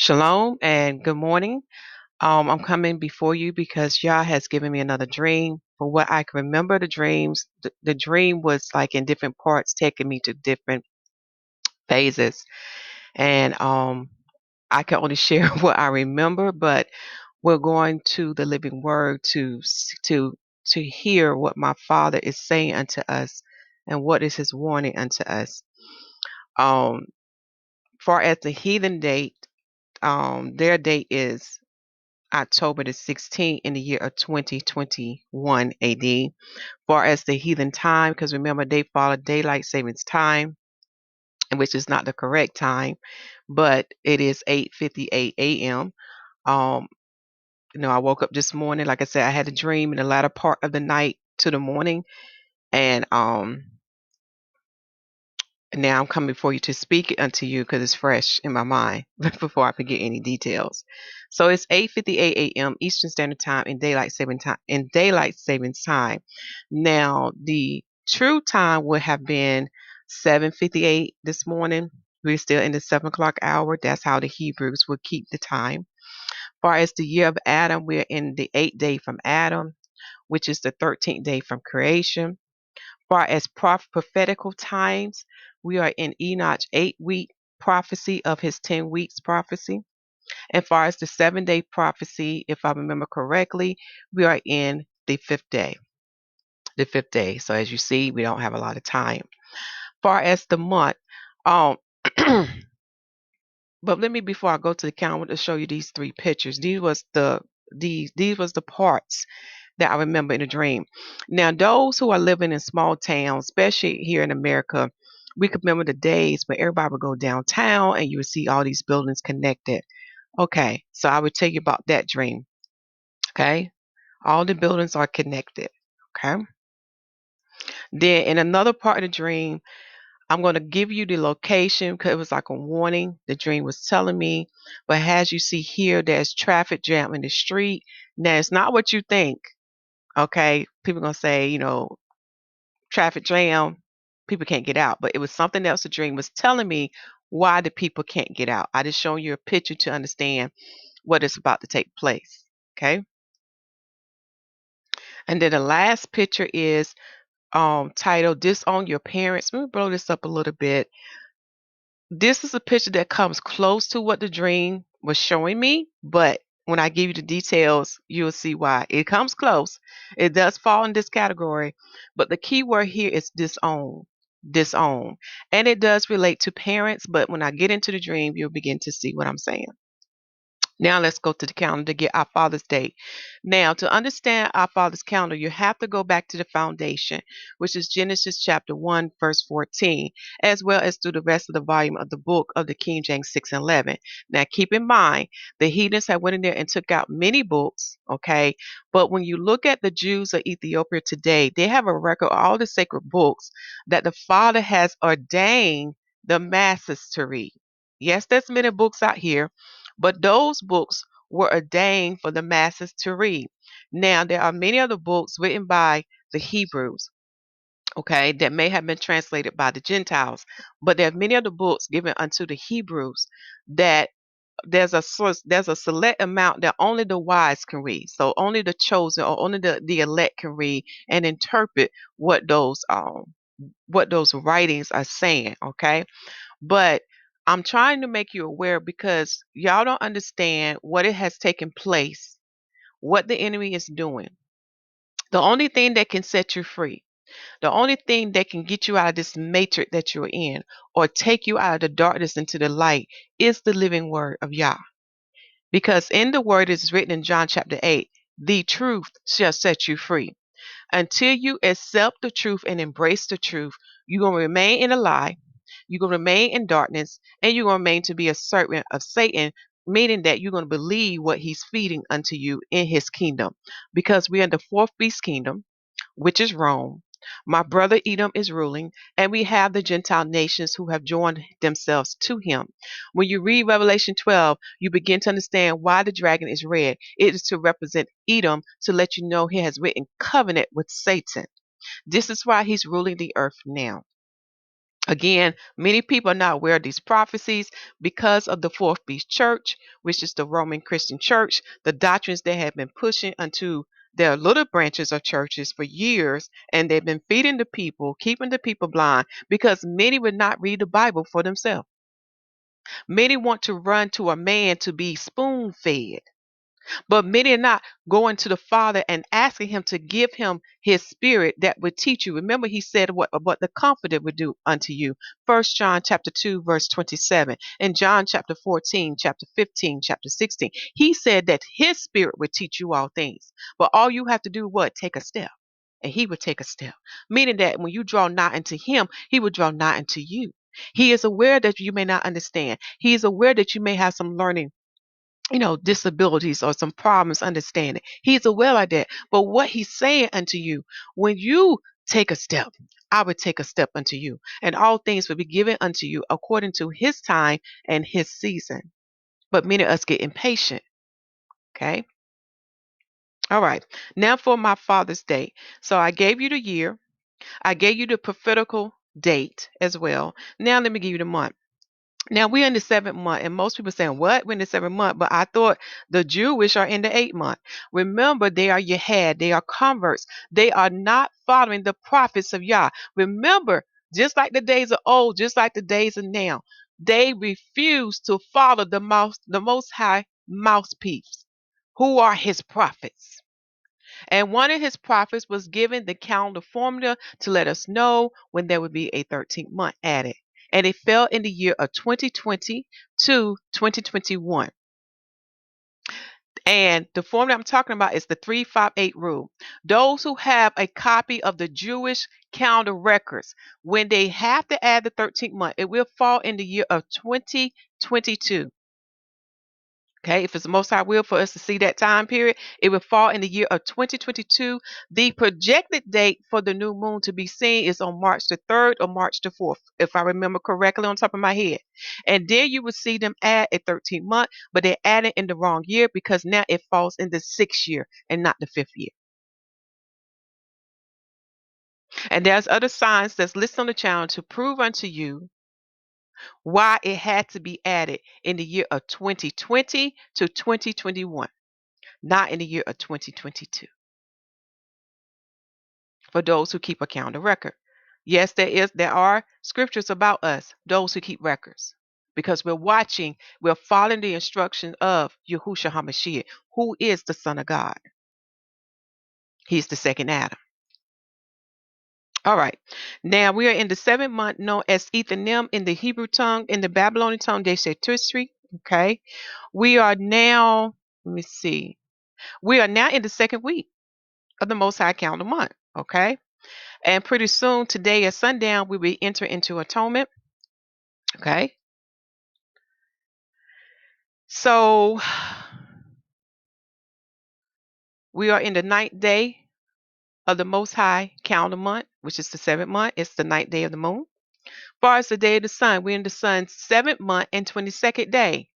Shalom and good morning. I'm coming before you because Yah has given me another dream. For what I can remember, the dreams, the dream was like in different parts, taking me to different phases, and I can only share what I remember. But we're going to the living word to hear what my Father is saying unto us, and what is His warning unto us. Um, far as the heathen date, their date is October the 16th in the year of 2021 AD. Far as the heathen time, because remember they follow daylight savings time, which is not the correct time, but it is 8:58 a.m. Um, I woke up this morning. Like I said, I had a dream in the latter part of the night to the morning, and now I'm coming before you to speak it unto you because it's fresh in my mind before I forget any details. So it's 8:58 a.m. Eastern Standard Time in daylight savings time. Now the true time would have been 7:58 this morning. We're still in the 7 o'clock hour. That's how the Hebrews would keep the time. Far as the year of Adam, we're in the 8th day from Adam, which is the 13th day from creation. Far as prophetical times, we are in Enoch's 8 week prophecy of his 10 weeks prophecy. And far as the 7 day prophecy, if I remember correctly, we are in the fifth day. The fifth day. So as you see, we don't have a lot of time. Far as the month, um, but let me before I go to the calendar to show you these three pictures. These was the parts that I remember in a dream. Now, those who are living in small towns, especially here in America, we can remember the days when everybody would go downtown and you would see all these buildings connected. Okay, so I would tell you about that dream. Okay, all the buildings are connected. Okay, then in another part of the dream, I'm going to give you the location because it was like a warning. The dream was telling me, but as you see here, there's traffic jam in the street. Now, it's not what you think. Okay, people gonna say, traffic jam, people can't get out. But it was something else the dream was telling me why the people can't get out. I just showing you a picture to understand what is about to take place. Okay. And then the last picture is titled Disown Your Parents. Let me blow this up a little bit. This is a picture that comes close to what the dream was showing me, but when I give you the details, you'll see why. It comes close. It does fall in this category, but the key word here is disown. Disown. And it does relate to parents, but when I get into the dream, you'll begin to see what I'm saying. Now let's go to the calendar to get our Father's Day. Now, to understand our Father's calendar, you have to go back to the foundation, which is Genesis chapter 1, verse 14, as well as through the rest of the volume of the book of the King James 6 and 11. Now, keep in mind, the heathens had went in there and took out many books, okay? But when you look at the Jews of Ethiopia today, they have a record of all the sacred books that the Father has ordained the masses to read. Yes, there's many books out here, but those books were ordained for the masses to read. Now, there are many other books written by the Hebrews, okay, that may have been translated by the Gentiles, but there are many other books given unto the Hebrews that there's a select amount that only the wise can read. So only the chosen or only the elect can read and interpret what those writings are saying, okay? But I'm trying to make you aware because y'all don't understand what it has taken place, what the enemy is doing. The only thing that can set you free, the only thing that can get you out of this matrix that you're in or take you out of the darkness into the light is the living word of Yah. Because in the word is written in John chapter 8, the truth shall set you free. Until you accept the truth and embrace the truth, you're going to remain in a lie. You're going to remain in darkness and you're going to remain to be a servant of Satan, meaning that you're going to believe what he's feeding unto you in his kingdom. Because we're in the fourth beast kingdom, which is Rome. My brother Edom is ruling, and we have the Gentile nations who have joined themselves to him. When you read Revelation 12, you begin to understand why the dragon is red. It is to represent Edom, to let you know he has written covenant with Satan. This is why he's ruling the earth now. Again, many people are not aware of these prophecies because of the fourth beast church, which is the Roman Christian church, the doctrines they have been pushing unto their little branches of churches for years, and they've been feeding the people, keeping the people blind, because many would not read the Bible for themselves. Many want to run to a man to be spoon fed. But many are not going to the Father and asking Him to give him His Spirit that would teach you. Remember, He said what the Comforter would do unto you. 1 John chapter 2, verse 27, and John chapter 14, chapter 15, chapter 16. He said that His Spirit would teach you all things. But all you have to do, what? Take a step. And He would take a step. Meaning that when you draw nigh unto Him, He will draw nigh unto you. He is aware that you may not understand. He is aware that you may have some learning, disabilities or some problems understanding. He's aware of that. But what He's saying unto you, when you take a step, I would take a step unto you, and all things will be given unto you according to His time and His season. But many of us get impatient. Okay. All right. Now for my Father's Day. So I gave you the year. I gave you the prophetical date as well. Now let me give you the month. Now we're in the 7th month, and most people saying, "What? We're in the 7th month?" But I thought the Jewish are in the 8th month. Remember, they are YAHUAH. They are converts. They are not following the prophets of Yah. Remember, just like the days of old, just like the days of now, they refuse to follow the Most High mouthpiece, who are His prophets. And one of His prophets was given the calendar formula to let us know when there would be a 13th month added. And it fell in the year of 2020 to 2021. And the formula I'm talking about is the 358 rule. Those who have a copy of the Jewish calendar records, when they have to add the 13th month, it will fall in the year of 2022. Okay, if it's the Most High will for us to see that time period, it will fall in the year of 2022. The projected date for the new moon to be seen is on March the 3rd or March the 4th, if I remember correctly on top of my head. And then you will see them add a 13th month, but they add it in the wrong year because now it falls in the 6th year and not the 5th year. And there's other signs that's listed on the channel to prove unto you why it had to be added in the year of 2020 to 2021. Not in the year of 2022, for those who keep a calendar record. Yes, there are scriptures about us, those who keep records, because we're following the instruction of Yahusha HaMashiach, who is the Son of God. He's the second Adam. All right. Now we are in the 7th month known as Ethanim in the Hebrew tongue. In the Babylonian tongue, they say Tishri. Okay. We are now, let me see. We are now in the 2nd week of the Most High calendar month. Okay. And pretty soon, today at sundown, we will enter into atonement. Okay. So we are in the 9th day of the Most High calendar month, which is the 7th month. It's the 9th day of the moon. As far as the day of the sun, we're in the sun's 7th month and 22nd day.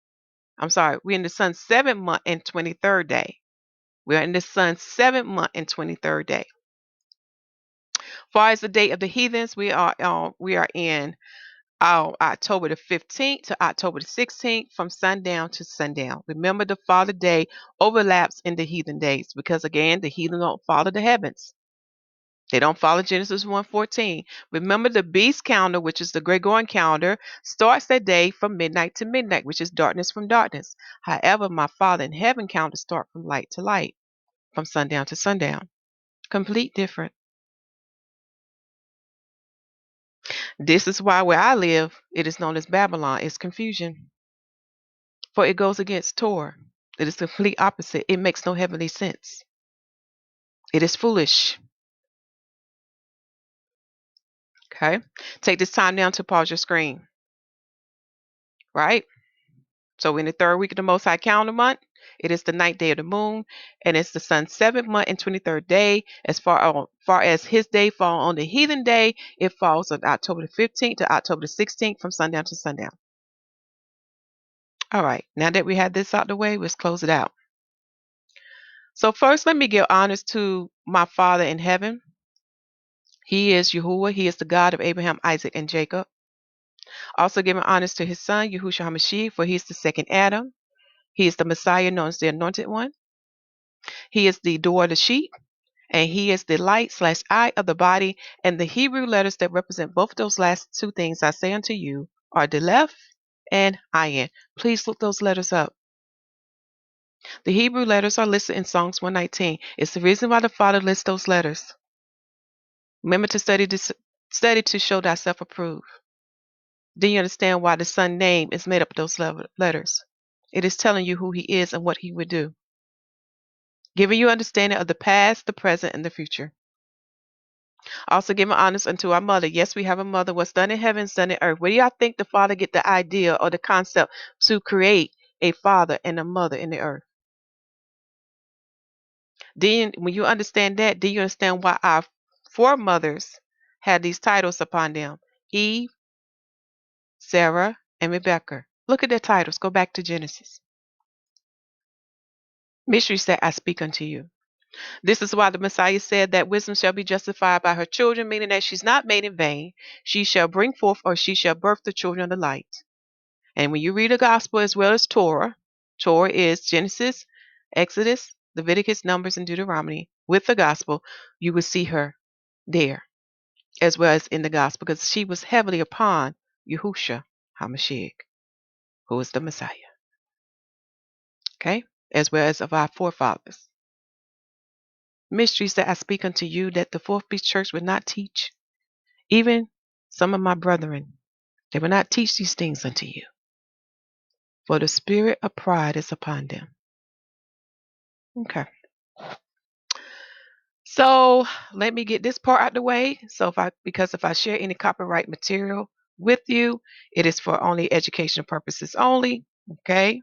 I'm sorry, we're in the sun's 7th month and 23rd day. We are in the sun's 7th month and 23rd day. As far as the day of the heathens, we are in October the 15th to October the 16th from sundown to sundown. Remember, the Father Day overlaps in the heathen days because, again, the heathen don't follow the heavens. They don't follow Genesis 1:14. Remember, the beast calendar, which is the Gregorian calendar, starts that day from midnight to midnight, which is darkness from darkness. However, my Father in heaven calendar start from light to light, from sundown to sundown. Complete different. This is why where I live, it is known as Babylon. It's confusion. For it goes against Torah. It is the complete opposite. It makes no heavenly sense. It is foolish. Okay. Take this time now to pause your screen. Right? So we're in the 3rd week of the Most High calendar month. It is the 9th day of the moon, and it's the sun's 7th month and 23rd day. As far as his day fall on the heathen day, it falls on October the 15th to October the 16th from sundown to sundown. All right. Now that we have this out the way, let's close it out. So first, let me give honors to my Father in heaven. He is Yahuwah. He is the God of Abraham, Isaac, and Jacob. Also giving honors to his son, Yahusha HaMashiach, for he is the second Adam. He is the Messiah, known as the Anointed One. He is the door of the sheep, and he is the light/eye of the body. And the Hebrew letters that represent both those last two things I say unto you are the left and ayin. Please look those letters up. The Hebrew letters are listed in Psalms 119. It's the reason why the Father lists those letters. Remember to study to show thyself approved. Then you understand why the Son name is made up of those letters. It is telling you who he is and what he would do, giving you understanding of the past, the present, and the future. Also giving honors unto our mother. Yes, we have a mother. What's done in heaven is done in earth. Where do y'all think the Father get the idea or the concept to create a father and a mother in the earth? Then when you understand that, then you understand why our foremothers had these titles upon them. Eve, Sarah, and Rebecca. Look at their titles. Go back to Genesis. Mysteries that I speak unto you. This is why the Messiah said that wisdom shall be justified by her children, meaning that she's not made in vain. She shall bring forth, or she shall birth the children of the light. And when you read the gospel as well as Torah, Torah is Genesis, Exodus, Leviticus, Numbers, and Deuteronomy. With the gospel, you will see her there as well as in the gospel, because she was heavily upon Yahusha HaMashiach, who is the Messiah. Okay? As well as of our forefathers. Mysteries that I speak unto you that the fourth beast church would not teach. Even some of my brethren, they will not teach these things unto you. For the spirit of pride is upon them. Okay. So let me get this part out the way. Because if I share any copyright material with you, it is for only educational purposes only. Okay.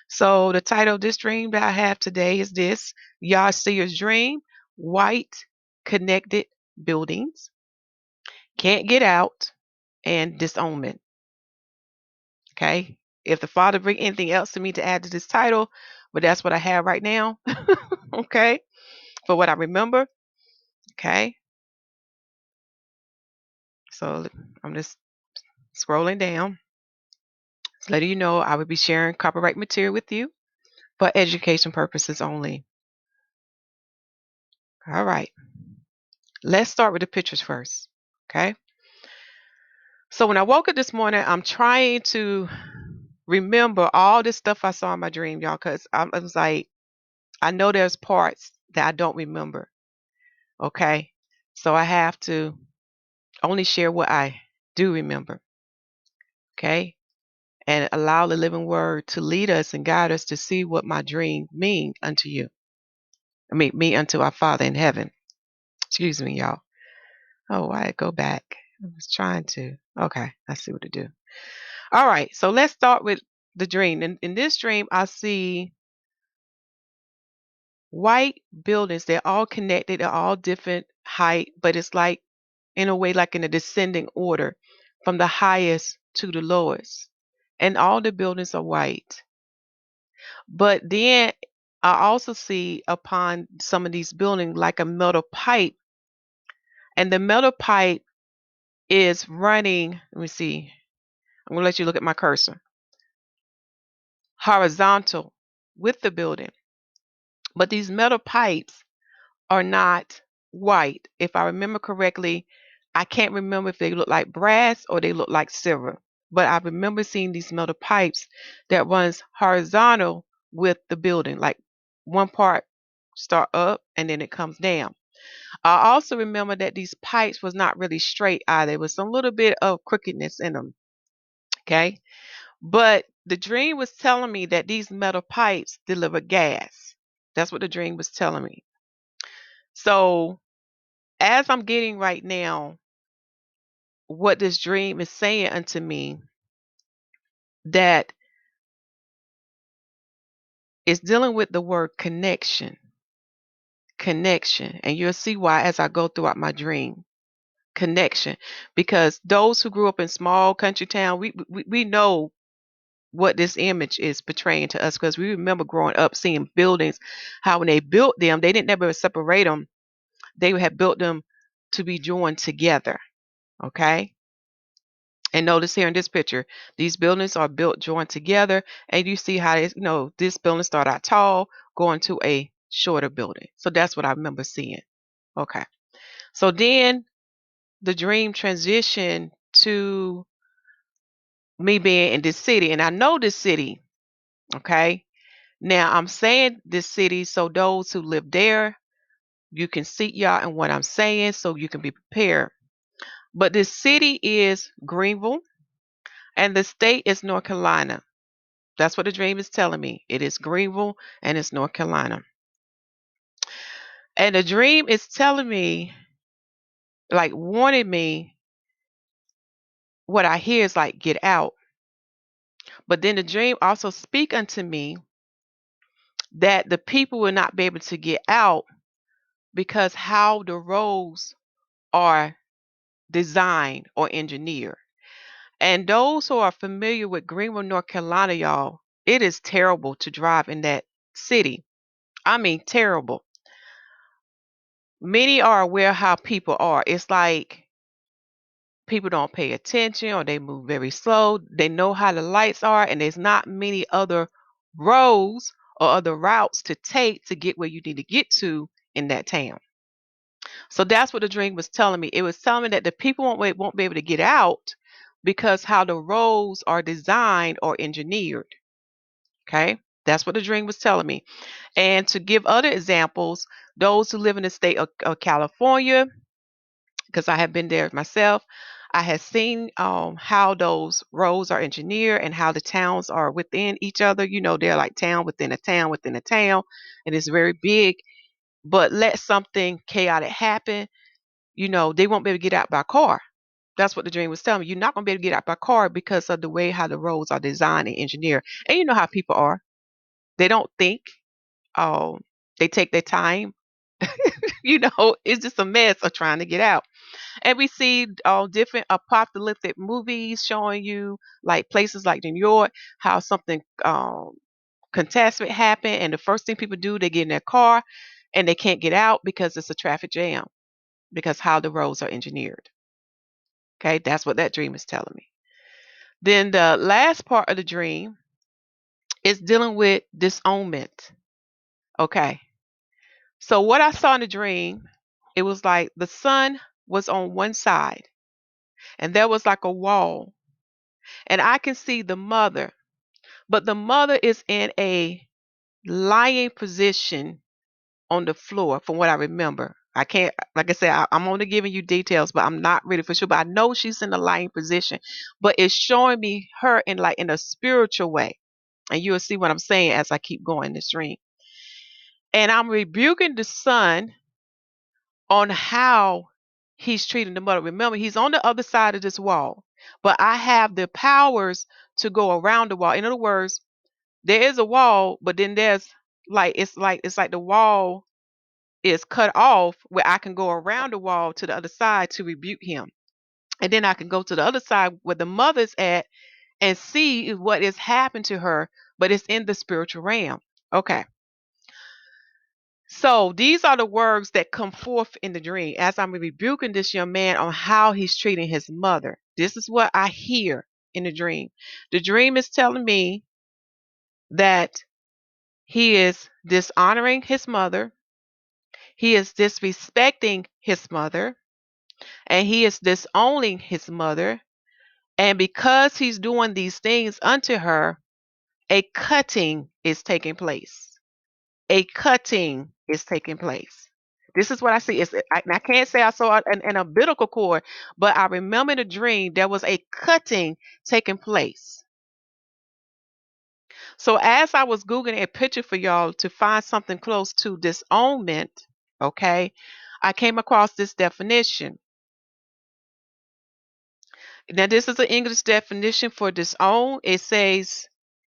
So the title of this dream that I have today is this: YAH Seer's Dream, White Connected Buildings, Can't Get Out, and Disownment. Okay. If the Father bring anything else to me to add to this title, but that's what I have right now. Okay. For what I remember. Okay. So I'm just scrolling down. Just letting you know I will be sharing copyright material with you for education purposes only. All right. Let's start with the pictures first. Okay. So when I woke up this morning, I'm trying to remember all this stuff I saw in my dream, y'all, because I was like, I know there's parts that I don't remember. Okay. So I have to only share what I do remember. Okay. And allow the living word to lead us and guide us to see what my dream mean unto you. Me unto our Father in heaven. Excuse me, y'all. Oh, why go back? I was trying to. Okay, I see what to do. All right, so let's start with the dream. In this dream, I see white buildings. They're all connected. They're all different height, but it's like in a way, like in a descending order, from the highest to the lowest, and all the buildings are white. But then I also see upon some of these buildings like a metal pipe, and the metal pipe is running. Let me see. I'm gonna let you look at my cursor. Horizontal with the building. But these metal pipes are not white. If I remember correctly, I can't remember if they look like brass or they look like silver. But I remember seeing these metal pipes that runs horizontal with the building, like one part start up and then it comes down. I also remember that these pipes was not really straight either. There was some little bit of crookedness in them. Okay. But the dream was telling me that these metal pipes deliver gas. That's what the dream was telling me. So, as I'm getting right now, what this dream is saying unto me, that is dealing with the word connection. Connection. And you'll see why as I go throughout my dream. Connection. Because those who grew up in small country town, we know what this image is portraying to us, because we remember growing up seeing buildings, how when they built them, they didn't never separate them. They had built them to be joined together. Okay. And notice here in this picture, these buildings are built joined together, and you see how it's, this building start out tall, going to a shorter building. So that's what I remember seeing. Okay. So then the dream transitioned to me being in this city, and I know this city. Okay. Now I'm saying this city so those who live there, you can see y'all in what I'm saying so you can be prepared. But this city is Greenville and the state is North Carolina. That's what the dream is telling me. It is Greenville and it's North Carolina. And the dream is telling me, like warning me, what I hear is like, get out. But then the dream also speak unto me that the people will not be able to get out because how the roads are designed or engineered. And those who are familiar with Greenville, North Carolina, y'all, it is terrible to drive in that city. I mean, terrible. Many are aware how people are. It's like people don't pay attention or they move very slow. They know how the lights are, and there's not many other roads or other routes to take to get where you need to get to in that town. So that's what the dream was telling me. It was telling me that the people won't be able to get out because how the roads are designed or engineered. Okay. That's what the dream was telling me. And to give other examples, those who live in the state of California, because I have been there myself, I have seen how those roads are engineered and how the towns are within each other. They're like town within a town within a town, and it's very big. But let something chaotic happen, they won't be able to get out by car. That's what the dream was telling me. You're not going to be able to get out by car because of the way how the roads are designed and engineered. And you know how people are. They don't think. Um, they take their time. It's just a mess of trying to get out. And we see different apocalyptic movies showing you like places like New York, how something catastrophic happened, and the first thing people do, they get in their car and they can't get out because it's a traffic jam because how the roads are engineered. Okay, that's what that dream is telling me. Then the last part of the dream is dealing with disownment. Okay, so what I saw in the dream, it was like the sun was on one side and there was like a wall, and I can see the mother, but the mother is in a lying position on the floor from what I remember. I can't, like I said, I'm only giving you details, but I'm not really for sure. But I know she's in a lying position, but it's showing me her in like in a spiritual way. And you'll see what I'm saying as I keep going this dream. And I'm rebuking the son on how he's treating the mother. Remember, he's on the other side of this wall, but I have the powers to go around the wall. In other words, there is a wall, but then there's like the wall is cut off where I can go around the wall to the other side to rebuke him. And then I can go to the other side where the mother's at and see what has happened to her, but it's in the spiritual realm. Okay. So these are the words that come forth in the dream as I'm rebuking this young man on how he's treating his mother. This is what I hear in the dream. The dream is telling me that he is dishonoring his mother, he is disrespecting his mother, and he is disowning his mother. And because he's doing these things unto her, a cutting is taking place. A cutting is taking place. This is what I see. I can't say I saw it in a biblical cord, but I remember in a dream there was a cutting taking place. So as I was Googling a picture for y'all to find something close to disownment, okay, I came across this definition. Now, this is an English definition for disown. It says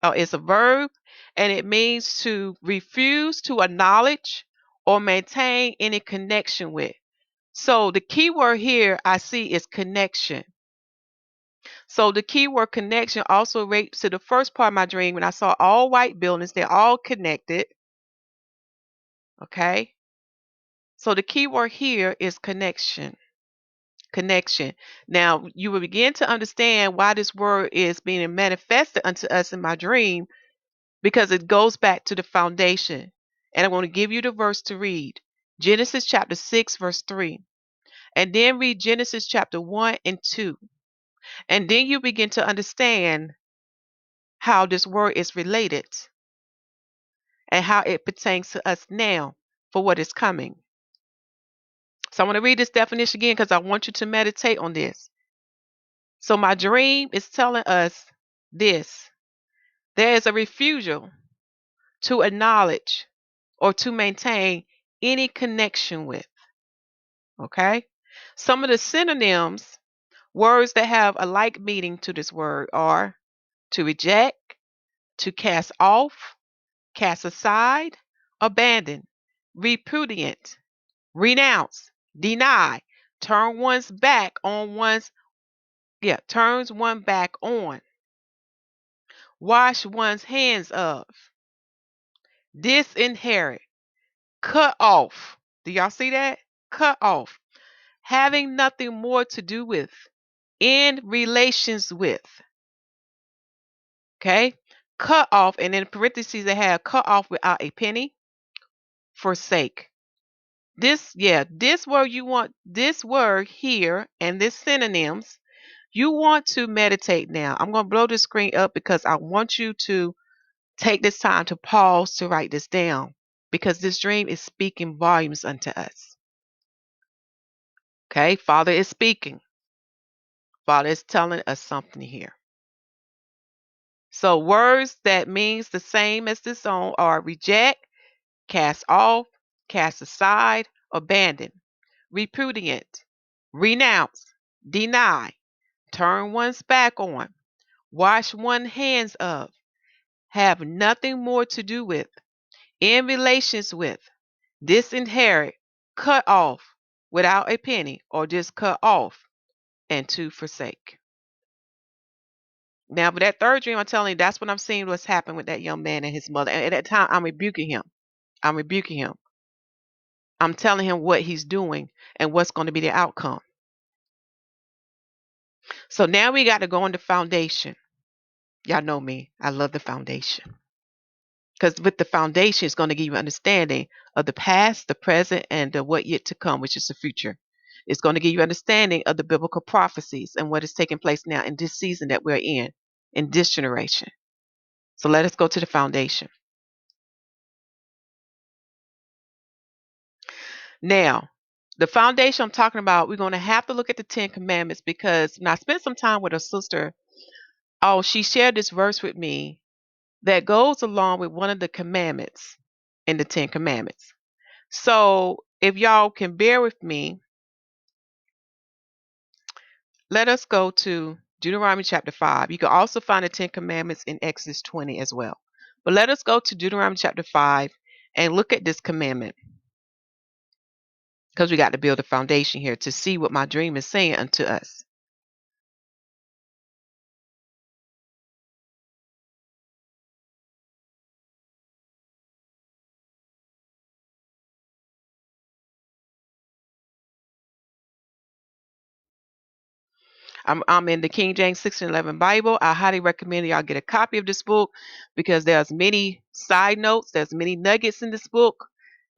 it's a verb and it means to refuse to acknowledge or maintain any connection with. So the key word here I see is connection. So the key word connection also relates to the first part of my dream when I saw all white buildings, they're all connected. Okay. So the key word here is connection. connection. Now, you will begin to understand why this word is being manifested unto us in my dream, because it goes back to the foundation. And I'm going to give you the verse to read. Genesis chapter 6, verse 3. And then read Genesis chapter 1 and 2. And then you begin to understand how this word is related and how it pertains to us now for what is coming. So I want to read this definition again because I want you to meditate on this. So my dream is telling us this. There is a refusal to acknowledge or to maintain any connection with. Okay? Some of the synonyms, words that have a like meaning to this word, are to reject, to cast off, cast aside, abandon, repudiate, renounce, deny, turn one's back on turns one back on, wash one's hands of, disinherit, cut off. Do y'all see that? Cut off. Having nothing more to do with, in relations with. Okay? Cut off, and in parentheses they have cut off without a penny, forsake. This word you want, this word here and this synonyms, you want to meditate now. I'm going to blow this screen up because I want you to take this time to pause to write this down, because this dream is speaking volumes unto us. Okay, Father is speaking. Father is telling us something here. So words that means the same as this own are reject, cast off, cast aside, abandon, repudiate, renounce, deny, turn one's back on, wash one's hands of, have nothing more to do with, in relations with, disinherit, cut off without a penny, or just cut off, and to forsake. Now, but that third dream, I'm telling you, that's what I'm seeing what's happened with that young man and his mother. And at that time, I'm rebuking him. I'm rebuking him. I'm telling him what he's doing and what's going to be the outcome. So now we got to go on the foundation. Y'all know me. I love the foundation. Because with the foundation, it's going to give you understanding of the past, the present, and the what yet to come, which is the future. It's going to give you understanding of the biblical prophecies and what is taking place now in this season that we're in this generation. So let us go to the foundation. Now, the foundation I'm talking about, we're going to have to look at the 10 commandments, because when I spent some time with a sister, she shared this verse with me that goes along with one of the commandments in the 10 commandments. So if y'all can bear with me, let us go to Deuteronomy chapter 5. You can also find the 10 commandments in Exodus 20 as well. But let us go to Deuteronomy chapter 5 and look at this commandment, because we got to build a foundation here to see what my dream is saying unto us. I'm in the King James 1611 Bible. I highly recommend y'all get a copy of this book, because there's many side notes, there's many nuggets in this book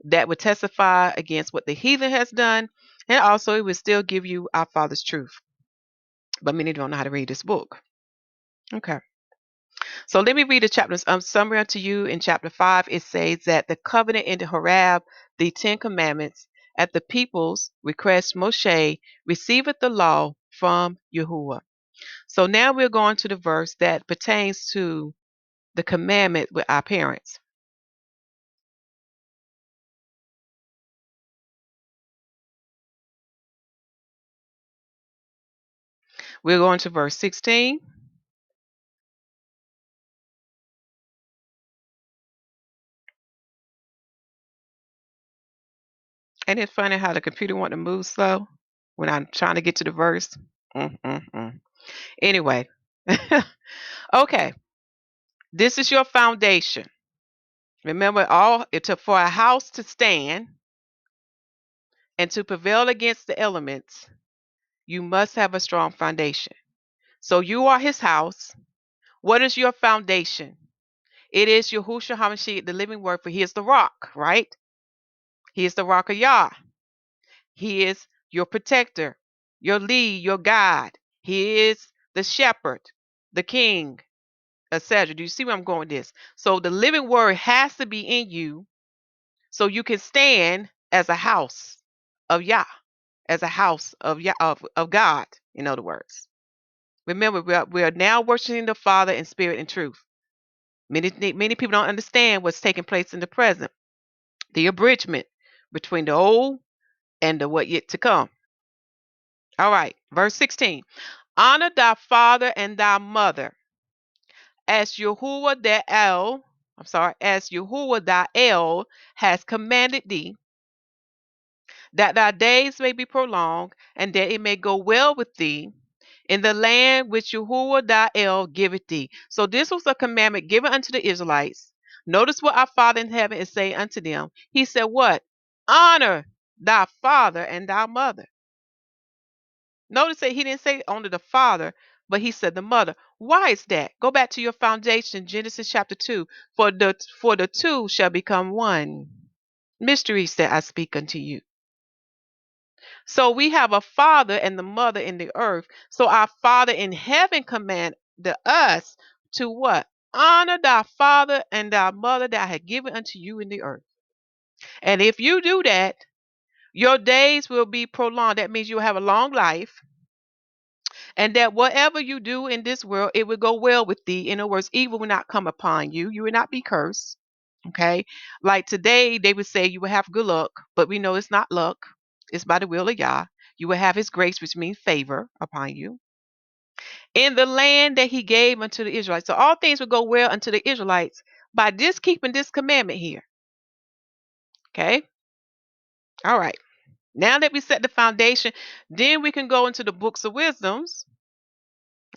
that would testify against what the heathen has done, and also it would still give you our Father's truth. But many don't know how to read this book. Okay. So let me read the chapter summary unto you. In chapter 5, it says that the covenant in the Horeb, the 10 commandments, at the people's request, Moshe receiveth the law from Yahuwah. So now we're going to the verse that pertains to the commandment with our parents. We're going to verse 16. And it's funny how the computer want to move slow when I'm trying to get to the verse. Anyway, okay, this is your foundation. Remember, for a house to stand and to prevail against the elements, you must have a strong foundation. So you are his house. What is your foundation? It is Yahusha HaMashiach, the living word, for he is the rock, right? He is the rock of Yah. He is your protector, your lead, your guide. He is the shepherd, the king, etc. Do you see where I'm going with this? So the living word has to be in you so you can stand as a house of Yah, as a house of Yah, of God, in other words. Remember, we are now worshiping the Father in spirit and truth. Many people don't understand what's taking place in the present, the abridgment between the old and the what yet to come. All right, verse 16. Honor thy father and thy mother, as Yahuwah the El, as Yahuwah thy El has commanded thee, that thy days may be prolonged, and that it may go well with thee in the land which Yahuwah thy El giveth thee. So this was a commandment given unto the Israelites. Notice what our Father in heaven is saying unto them. He said, what? Honor thy father and thy mother. Notice that he didn't say only the father, but he said the mother. Why is that? Go back to your foundation, Genesis chapter 2. For the two shall become one. Mysteries that I speak unto you. So we have a father and the mother in the earth. So our Father in heaven commanded us to what? Honor thy father and thy mother that I have given unto you in the earth. And if you do that, your days will be prolonged. That means you'll have a long life. And that whatever you do in this world, it will go well with thee. In other words, evil will not come upon you. You will not be cursed. Okay. Like today, they would say you will have good luck, but we know it's not luck. It's by the will of Yah. You will have his grace, which means favor upon you. In the land that he gave unto the Israelites. So all things will go well unto the Israelites by just keeping this commandment here. Okay. All right. Now that we set the foundation, then we can go into the books of wisdoms.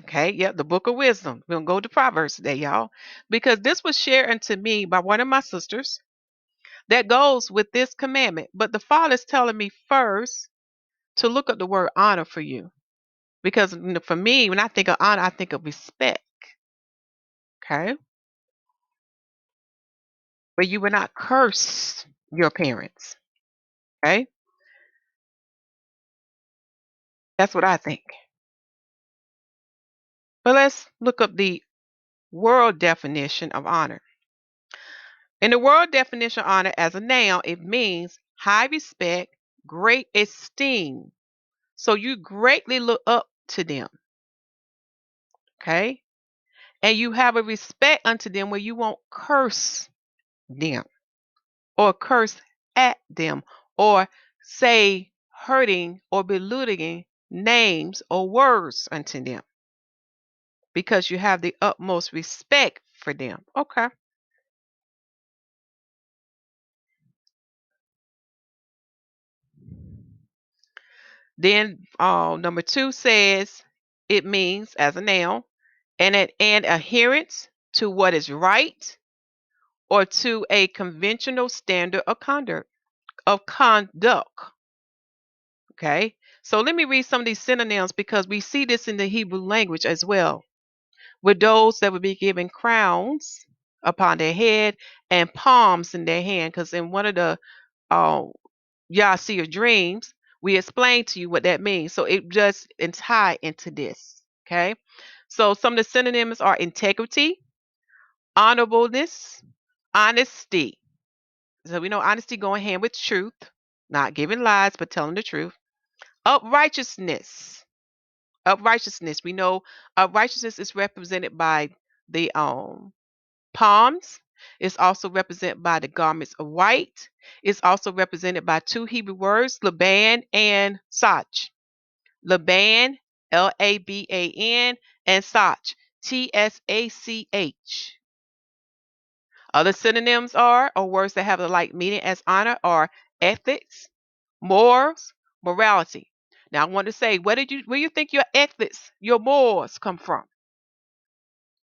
Okay, yep, the book of wisdom. We're gonna go to Proverbs today, y'all, because this was shared unto me by one of my sisters that goes with this commandment. But the Father's telling me first to look up the word honor for you, because for me, when I think of honor, I think of respect. Okay, but you will not curse your parents. Okay, that's what I think. But let's look up the world definition of honor. In the world definition of honor as a noun, it means high respect, great esteem. So you greatly look up to them. Okay? And you have a respect unto them where you won't curse them or curse at them or say hurting or belittling names or words unto them because you have the utmost respect for them. Okay. Then number 2 says it means as a noun and adherence to what is right or to a conventional standard of conduct. Okay. So let me read some of these synonyms because we see this in the Hebrew language as well. With those that would be given crowns upon their head and palms in their hand. Because in one of the uh, y'all see your dreams, we explain to you what that means. So it just tie into this. Okay. So some of the synonyms are integrity, honorableness, honesty. So we know honesty going hand with truth, not giving lies, but telling the truth. Uprightness. Uprightness. We know uprightness is represented by the palms. It's also represented by the garments of white. It's also represented by two Hebrew words, Laban and Sach. Laban, Laban, and Sach, Tsach. Other synonyms are, or words that have the like meaning as honor, are ethics, morals, morality. Now I want to say, where do you think your ethics, your morals come from?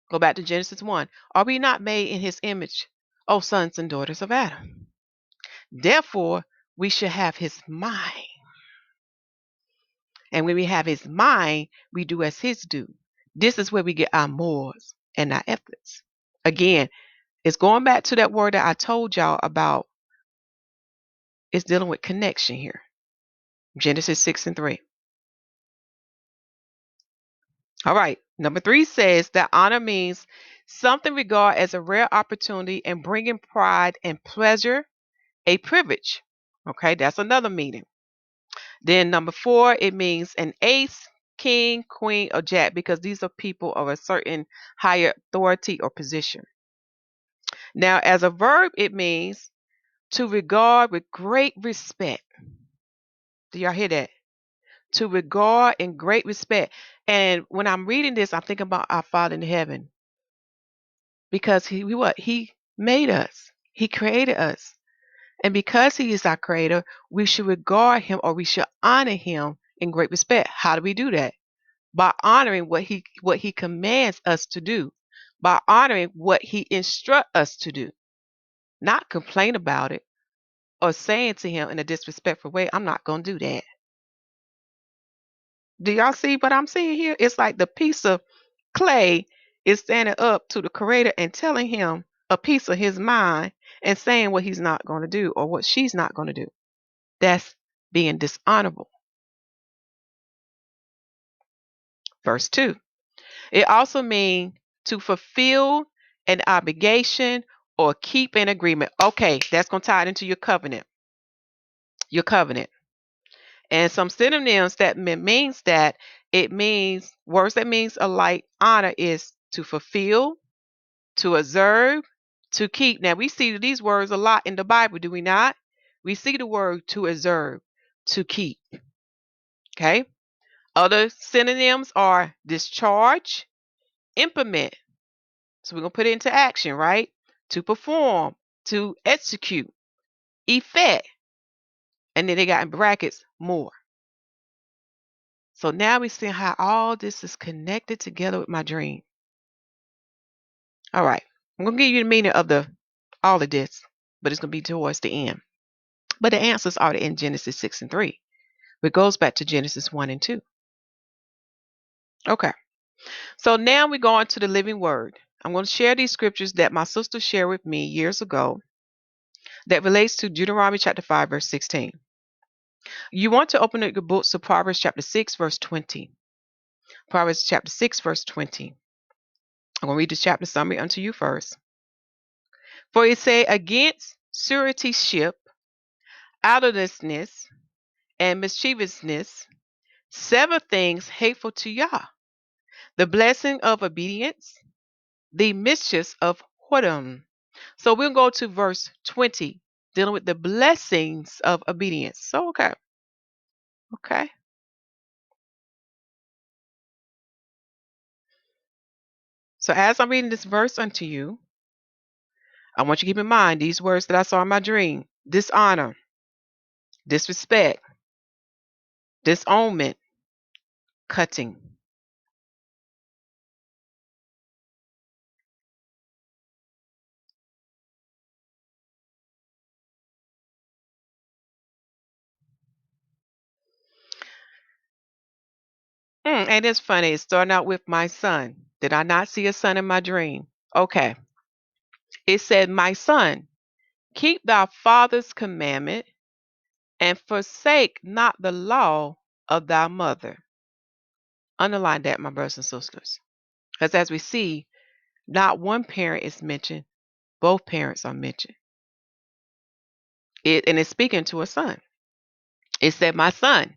Go back to Genesis 1. Are we not made in his image, O sons and daughters of Adam? Therefore, we should have his mind. And when we have his mind, we do as his do. This is where we get our morals and our ethics. Again, it's going back to that word that I told y'all about. It's dealing with connection here. Genesis 6 and 3. All right. Number 3 says that honor means something regarded as a rare opportunity and bringing pride and pleasure, a privilege. Okay, that's another meaning. Then number 4, it means an ace, king, queen, or jack, because these are people of a certain higher authority or position. Now, as a verb, it means to regard with great respect. Do y'all hear that? To regard in great respect. And when I'm reading this, I'm thinking about our Father in heaven, because He made us. He created us. And because he is our creator, we should regard him, or we should honor him in great respect. How do we do that? By honoring what he commands us to do, by honoring what he instructs us to do, not complain about it or saying to him in a disrespectful way, I'm not going to do that. Do y'all see what I'm seeing here? It's like the piece of clay is standing up to the creator and telling him a piece of his mind and saying what he's not going to do or what she's not going to do. That's being dishonorable. Verse 2. It also means to fulfill an obligation or keep an agreement. Okay, that's going to tie it into your covenant. Your covenant. And some synonyms that means that, it means words that means alike honor is to fulfill, to observe, to keep. Now we see these words a lot in the Bible, do we not? We see the word to observe, to keep. Okay? Other synonyms are discharge, implement. So we're going to put it into action, right? To perform, to execute, effect. And then they got in brackets, more. So now we see how all this is connected together with my dream. All right. I'm going to give you the meaning of all of this, but it's going to be towards the end. But the answers are in Genesis 6 and 3. It goes back to Genesis 1 and 2. Okay. So now we go on to the living word. I'm going to share these scriptures that my sister shared with me years ago that relates to Deuteronomy chapter 5, verse 16. You want to open up your books to Proverbs chapter 6, verse 20. Proverbs chapter 6, verse 20. I'm going to read the chapter summary unto you first. For it say, against suretyship, idleness, and mischievousness, 7 things hateful to Yah: the blessing of obedience, the mischiefs of whoredom. So we'll go to verse 20, dealing with the blessings of obedience. So, okay. Okay. So as I'm reading this verse unto you, I want you to keep in mind these words that I saw in my dream: dishonor, disrespect, disownment, cutting. And it's funny. It's starting out with my son. Did I not see a son in my dream? Okay. It said, my son, keep thy father's commandment and forsake not the law of thy mother. Underline that, my brothers and sisters. Because as we see, not one parent is mentioned, both parents are mentioned. And it's speaking to a son. It said, my son,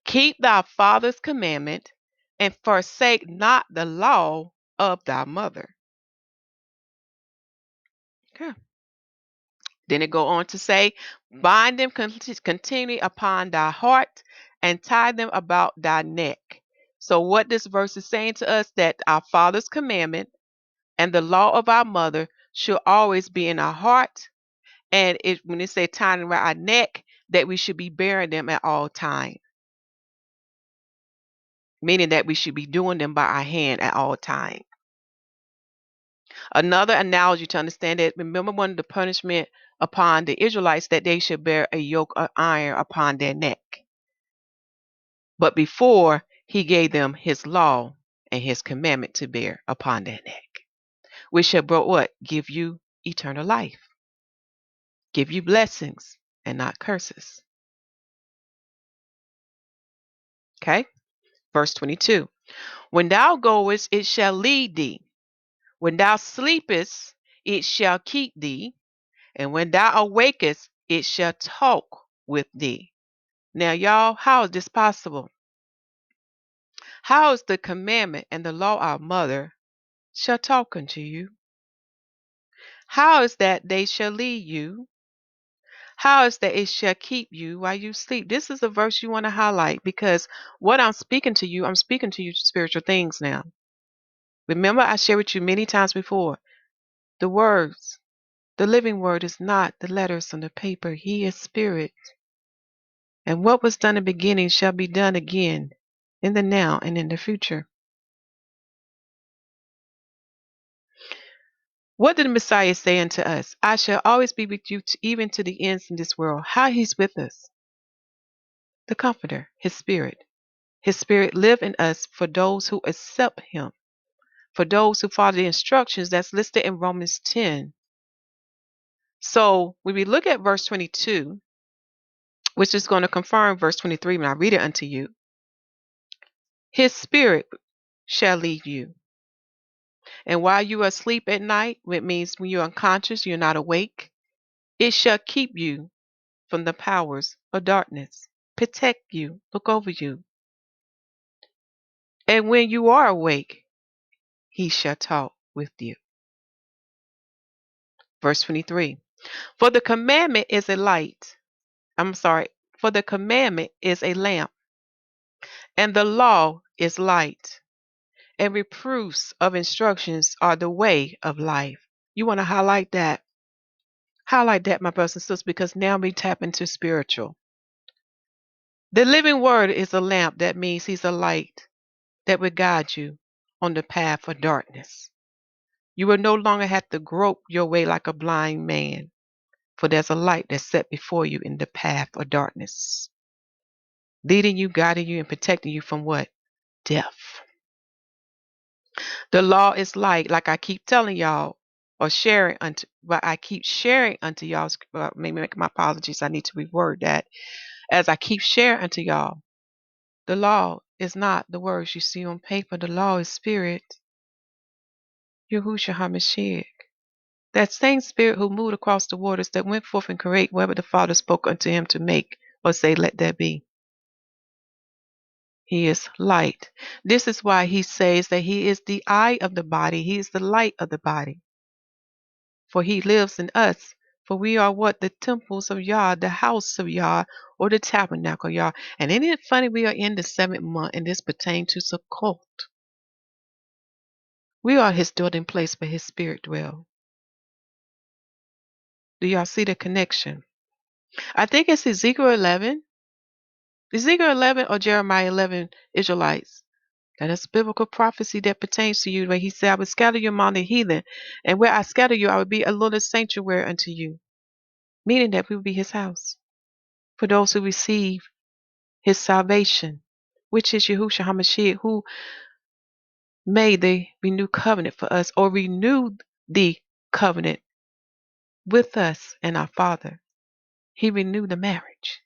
keep thy father's commandment and forsake not the law of thy mother. Okay. Then it go on to say, bind them continually upon thy heart and tie them about thy neck. So what this verse is saying to us, that our father's commandment and the law of our mother should always be in our heart. And when it say tying around our neck, that we should be bearing them at all times. Meaning that we should be doing them by our hand at all times. Another analogy to understand it, remember one of the punishment upon the Israelites, that they should bear a yoke of iron upon their neck. but before he gave them his law and his commandment to bear upon their neck, which shall brought what? Give you eternal life, give you blessings and not curses. Okay? Verse 22. When thou goest, it shall lead thee. When thou sleepest, it shall keep thee. And when thou awakest, it shall talk with thee. Now, y'all, how is this possible? How is the commandment and the law our mother shall talk unto you? How is that they shall lead you? How is that it shall keep you while you sleep? This is a verse you want to highlight because what I'm speaking to you, I'm speaking to you spiritual things now. Remember, I shared with you many times before, the words, the living word is not the letters on the paper. He is spirit. And what was done in the beginning shall be done again in the now and in the future. What did the Messiah say unto us? I shall always be with you even to the ends of this world. How he's with us? The Comforter, his spirit. His spirit live in us for those who accept him, for those who follow the instructions that's listed in Romans 10. So when we look at verse 22, which is going to confirm verse 23 when I read it unto you, his spirit shall lead you. And while you are asleep at night, which means when you're unconscious, you're not awake, it shall keep you from the powers of darkness, protect you, look over you. And when you are awake, he shall talk with you. Verse 23. For the commandment is a light. For the commandment is a lamp, and the law is light, and reproofs of instructions are the way of life. You want to highlight that? Highlight that, my brothers and sisters, because now we tap into spiritual. The living word is a lamp. That means he's a light that will guide you on the path of darkness. You will no longer have to grope your way like a blind man, for there's a light that's set before you in the path of darkness, leading you, guiding you, and protecting you from what? Death. The law is light, like I keep telling y'all, or sharing unto, but I keep sharing unto y'all. Maybe make my apologies. I need to reword that. As I keep sharing unto y'all, the law is not the words you see on paper. The law is spirit. Yahusha HaMashiach. That same spirit who moved across the waters that went forth and create whatever the Father spoke unto him to make or say, let there be. He is light. This is why he says that he is the eye of the body. He is the light of the body. For he lives in us. For we are what? The temples of Yah, the house of Yah, or the tabernacle of Yah. And isn't it funny we are in the 7th month and this pertains to Sukkot. We are his dwelling place where his spirit dwells. Do y'all see the connection? I think it's Ezekiel 11. Ezekiel 11 or Jeremiah 11, Israelites. That is biblical prophecy that pertains to you, where he said, I will scatter you among the heathen, and where I scatter you, I will be a little sanctuary unto you. Meaning that we will be his house. For those who receive his salvation, which is Yahusha HaMashiach, who made the renewed covenant for us, or renewed the covenant with us and our Father. He renewed the marriage.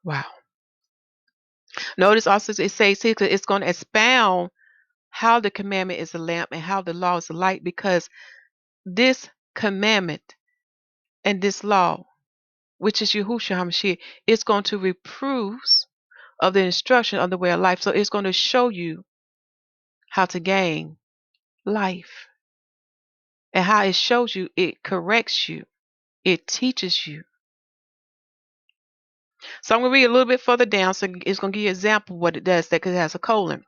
Wow. Notice also it says here it's going to expound how the commandment is a lamp and how the law is a light, because this commandment and this law, which is Yahushua HaMashiach, is going to reproofs of the instruction of the way of life. So it's going to show you how to gain life. And how it shows you, it corrects you, it teaches you. So I'm going to read a little bit further down. So it's going to give you an example of what it does, that it has a colon.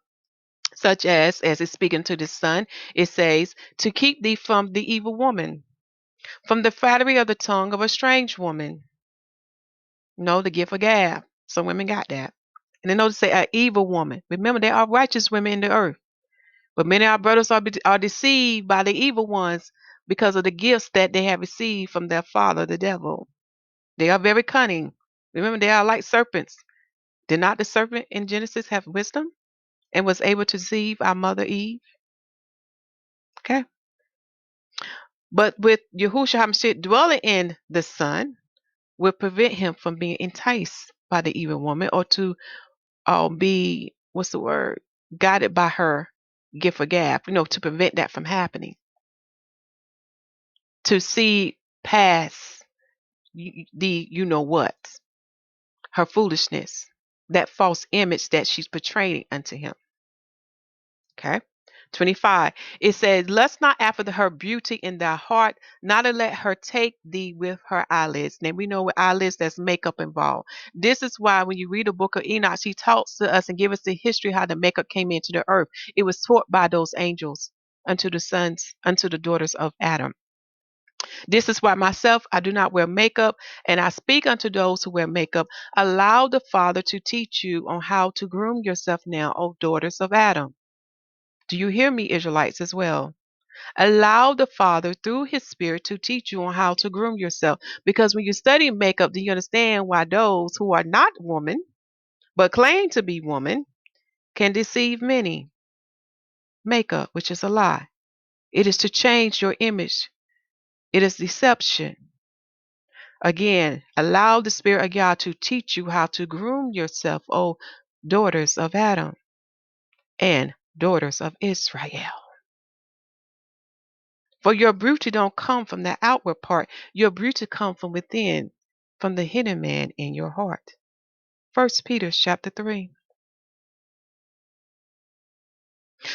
Such as it's speaking to the son, it says, to keep thee from the evil woman, from the flattery of the tongue of a strange woman. No, the gift of gab. Some women got that. And then notice say an evil woman. Remember, there are righteous women in the earth. But many of our brothers are deceived by the evil ones because of the gifts that they have received from their father, the devil. They are very cunning. Remember, they are like serpents. Did not the serpent in Genesis have wisdom and was able to deceive our mother Eve? Okay. But with Yahusha HaMashiach dwelling in the Son will prevent him from being enticed by the evil woman or to be, what's the word, guided by her gift of gab, to prevent that from happening. To see past the what, her foolishness, that false image that she's portraying unto him. Okay. 25. It says, lust not after her beauty in thy heart, not to let her take thee with her eyelids. Now we know with eyelids there's makeup involved. This is why when you read the book of Enoch, she talks to us and give us the history how the makeup came into the earth. It was taught by those angels unto the sons, unto the daughters of Adam. This is why myself, I do not wear makeup, and I speak unto those who wear makeup. Allow the Father to teach you on how to groom yourself now, O daughters of Adam. Do you hear me, Israelites, as well? Allow the Father through His Spirit to teach you on how to groom yourself. Because when you study makeup, do you understand why those who are not woman, but claim to be woman, can deceive many? Makeup, which is a lie. It is to change your image. It is deception. Again, allow the Spirit of God to teach you how to groom yourself, O daughters of Adam and daughters of Israel. For your beauty don't come from the outward part. Your beauty come from within, from the hidden man in your heart. 1 Peter chapter 3.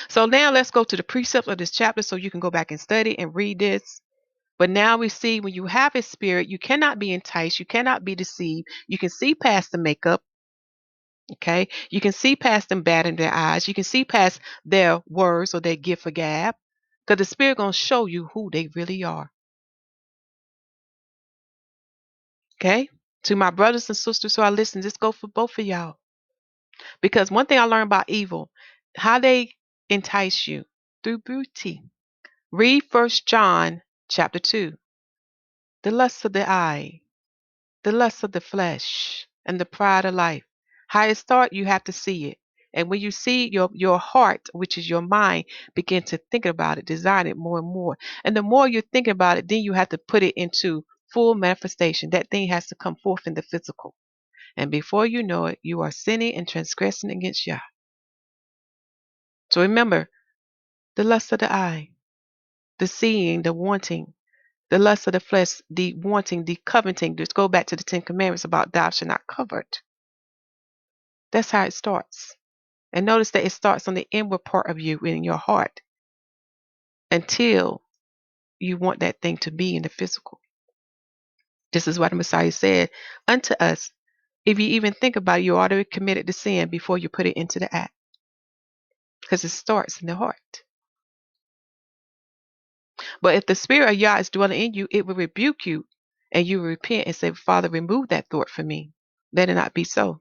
So now let's go to the precepts of this chapter so you can go back and study and read this. But now we see when you have His Spirit, you cannot be enticed. You cannot be deceived. You can see past the makeup. Okay. You can see past them batting their eyes. You can see past their words or their gift of gab. Because the Spirit going to show you who they really are. Okay. To my brothers and sisters who are listening, this go for both of y'all. Because one thing I learned about evil, how they entice you through beauty. Read 1 John chapter 2. The lust of the eye, the lust of the flesh, and the pride of life. How it starts, you have to see it. And when you see your heart, which is your mind, begin to think about it, desire it more and more. And the more you think about it, then you have to put it into full manifestation. That thing has to come forth in the physical. And before you know it, you are sinning and transgressing against Yah. So remember, the lust of the eye, the seeing, the wanting, the lust of the flesh, the wanting, the coveting. Just go back to the 10 Commandments about thou shalt not covet. That's how it starts. And notice that it starts on the inward part of you in your heart until you want that thing to be in the physical. This is what the Messiah said unto us. If you even think about it, you already committed the sin before you put it into the act. Because it starts in the heart. But if the Spirit of Yah is dwelling in you, it will rebuke you and you will repent and say, Father, remove that thought from me. Let it not be so.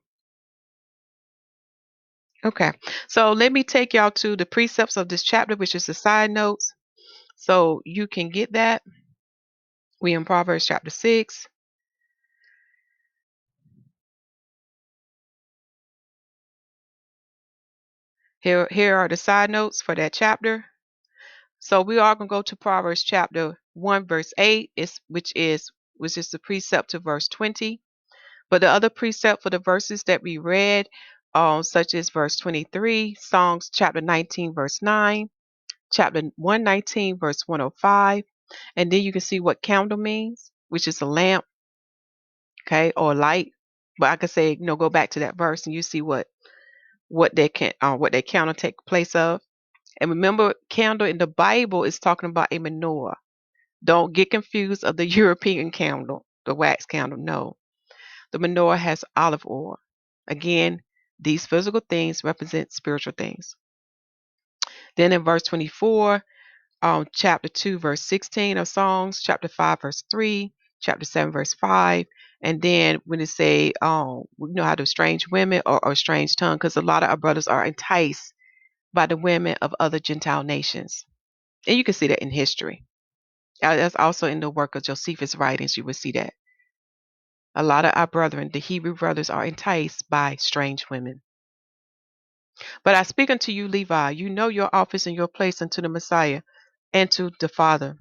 Okay. So let me take y'all to the precepts of this chapter, which is the side notes. So you can get that. We in Proverbs chapter 6. Here are the side notes for that chapter. So we are going to go to Proverbs chapter 1, verse 8, which is the precept to verse 20. But the other precept for the verses that we read, such as verse 23, Psalms chapter 19, verse 9, chapter 119, verse 105. And then you can see what candle means, which is a lamp, okay, or light. But I could say, go back to that verse and you see what they candle take place of. And remember, candle in the Bible is talking about a menorah. Don't get confused of the European candle, the wax candle. No, the menorah has olive oil. Again, these physical things represent spiritual things. Then in verse 24, chapter 2, verse 16 of Psalms, chapter 5, verse 3, chapter 7, verse 5. And then when it say, we know how to strange women or strange tongue, because a lot of our brothers are enticed by the women of other Gentile nations. And you can see that in history. That's also in the work of Josephus' writings, you will see that. A lot of our brethren, the Hebrew brothers, are enticed by strange women. But I speak unto you, Levi, you know your office and your place unto the Messiah and to the Father.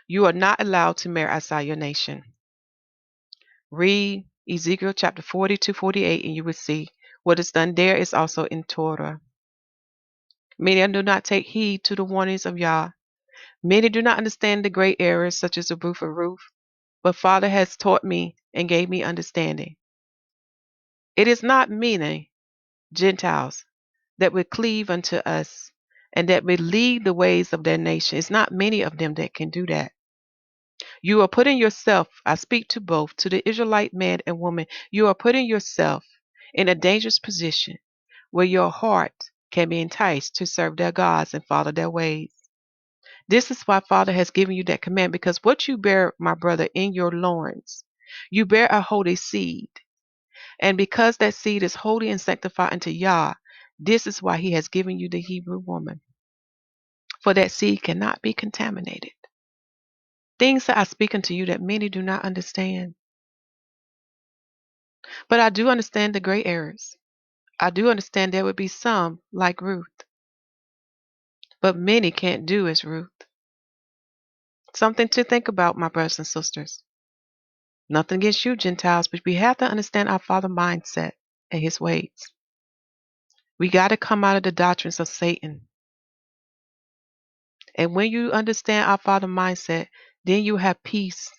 You are not allowed to marry outside your nation. Read Ezekiel chapter 40 to 48, and you will see what is done there is also in Torah. Many do not take heed to the warnings of Yah. Many do not understand the great errors such as the roof of Ruth, but Father has taught me and gave me understanding. It is not many Gentiles that will cleave unto us and that will lead the ways of their nation. It's not many of them that can do that. You are putting yourself, I speak to both, to the Israelite man and woman, you are putting yourself in a dangerous position where your heart can be enticed to serve their gods and follow their ways. This is why Father has given you that command, because what you bear, my brother, in your loins, you bear a holy seed. And because that seed is holy and sanctified unto Yah, this is why he has given you the Hebrew woman. For that seed cannot be contaminated. Things that I speak unto you that many do not understand. But I do understand the gray areas. I do understand there would be some like Ruth. But many can't do as Ruth. Something to think about, my brothers and sisters. Nothing against you, Gentiles, but we have to understand our Father mindset and his ways. We got to come out of the doctrines of Satan. And when you understand our Father mindset, then you have peace.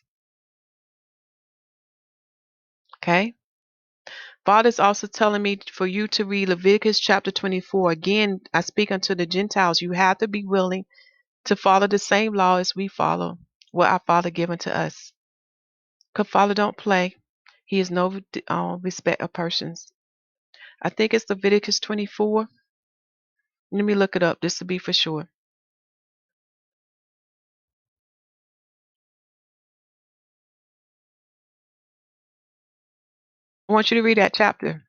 Okay? Father is also telling me for you to read Leviticus chapter 24. Again, I speak unto the Gentiles. You have to be willing to follow the same law as we follow, what our Father given to us. Because Father don't play. He is no respect of persons. I think it's Leviticus 24. Let me look it up just to be for sure. I want you to read that chapter.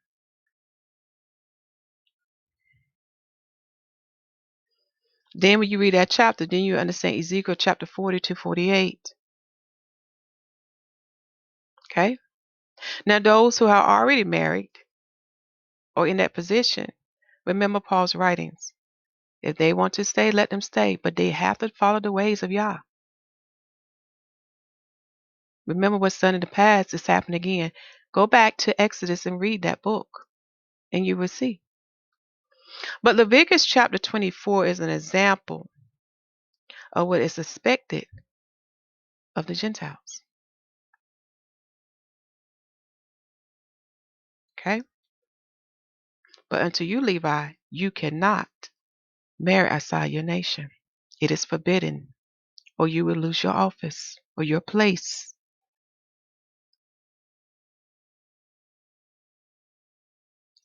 Then when you read that chapter, then you understand Ezekiel chapter 40 to 48. Okay? Now those who are already married or in that position, remember Paul's writings. If they want to stay, let them stay, but they have to follow the ways of Yah. Remember what's done in the past is happening again. Go back to Exodus and read that book, and you will see. But Leviticus chapter 24 is an example of what is expected of the Gentiles. Okay? But unto you, Levi, you cannot marry outside your nation. It is forbidden, or you will lose your office or your place.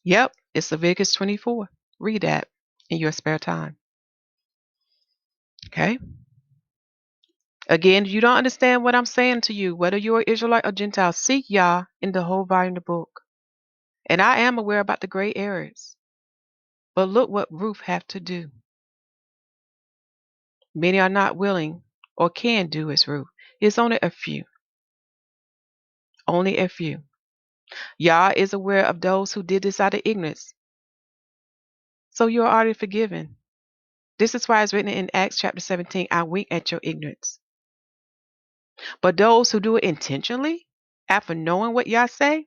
Yep, it's Leviticus 24. Read that in your spare time. Okay? Again, if you don't understand what I'm saying to you, whether you're an Israelite or Gentile, seek Yah in the whole volume of the book. And I am aware about the gray areas. But look what Ruth had to do. Many are not willing or can do as Ruth. It's only a few. Only a few. Yah is aware of those who did this out of ignorance. So you are already forgiven. This is why it's written in Acts chapter 17, I wink at your ignorance. But those who do it intentionally, after knowing what Yah say,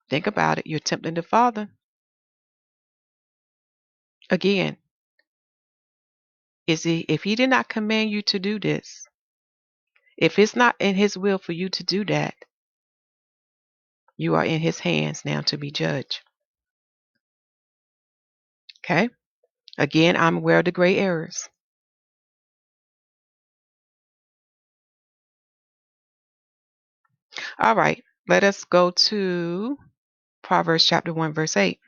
think about it. You're tempting the Father. Again, if he did not command you to do this, if it's not in his will for you to do that, you are in his hands now to be judged. Okay? Again, I'm aware of the gray areas. All right, let us go to Proverbs chapter 1, verse 8.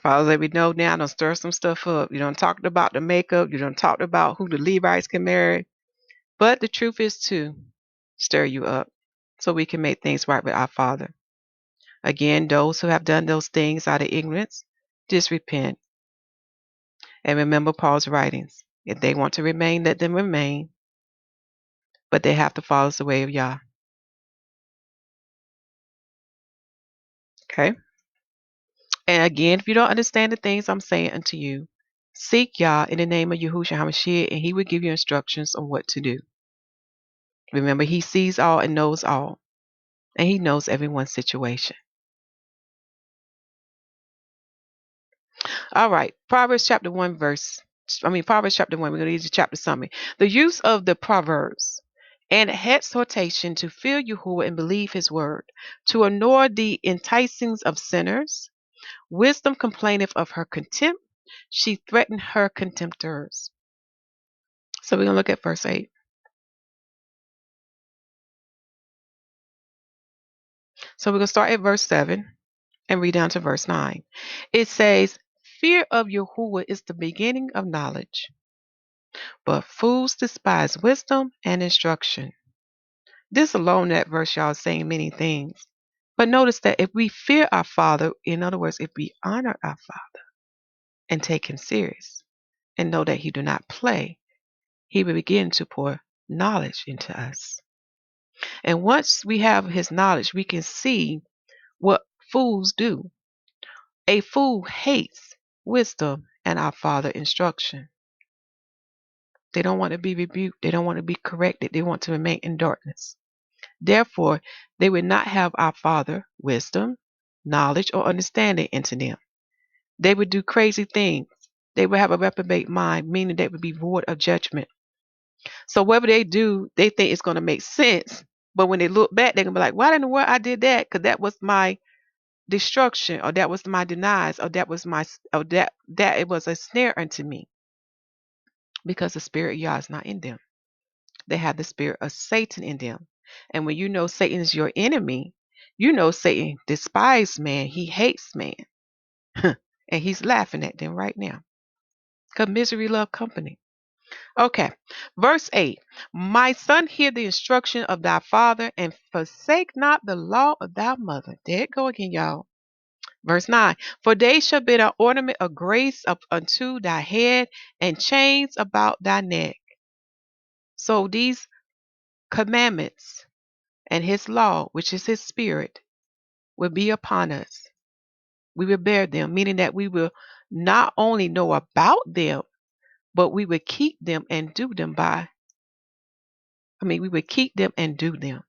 Fathers, let me know now. Don't stir some stuff up. You don't talk about the makeup. You don't talk about who the Levites can marry. But the truth is to stir you up so we can make things right with our Father. Again, those who have done those things out of ignorance, just repent. And remember Paul's writings. If they want to remain, let them remain. But they have to follow the way of Yah. Okay? And again, if you don't understand the things I'm saying unto you, seek Yah in the name of Yahusha HaMashiach, and he will give you instructions on what to do. Remember, he sees all and knows all, and he knows everyone's situation. All right, Proverbs chapter 1, Proverbs chapter 1, we're going to use the chapter summary. The use of the Proverbs and exhortation to fear Yahuwah and believe his word, to ignore the enticings of sinners. Wisdom complaineth of her contempt. She threatened her contemptors. So we're going to look at verse 8. So we're going to start at verse 7 and read down to verse 9. It says, fear of Yahuwah is the beginning of knowledge, but fools despise wisdom and instruction. This alone, that verse, y'all, is saying many things. But notice that if we fear our Father, in other words, if we honor our Father and take him serious and know that he do not play, he will begin to pour knowledge into us. And once we have his knowledge, we can see what fools do. A fool hates wisdom and our Father instruction. They don't want to be rebuked. They don't want to be corrected. They want to remain in darkness. Therefore, they would not have our Father wisdom, knowledge, or understanding into them. They would do crazy things. They would have a reprobate mind, meaning they would be void of judgment. So whatever they do, they think it's going to make sense. But when they look back, they're going to be like, why in the world I did that? Because that was my destruction, or that was my denies, or that was my, or that it was a snare unto me. Because the spirit of Yah is not in them. They have the spirit of Satan in them. And when you know Satan is your enemy, you know Satan despises man. He hates man. And he's laughing at them right now. Because misery love company. Okay. Verse 8. My son, hear the instruction of thy father, and forsake not the law of thy mother. There it go again, y'all. Verse 9. For they shall be an ornament of grace up unto thy head, and chains about thy neck. So these commandments and his law, which is his spirit, will be upon us. We will bear them, meaning that we will not only know about them, but we will keep them and do them we would keep them and do them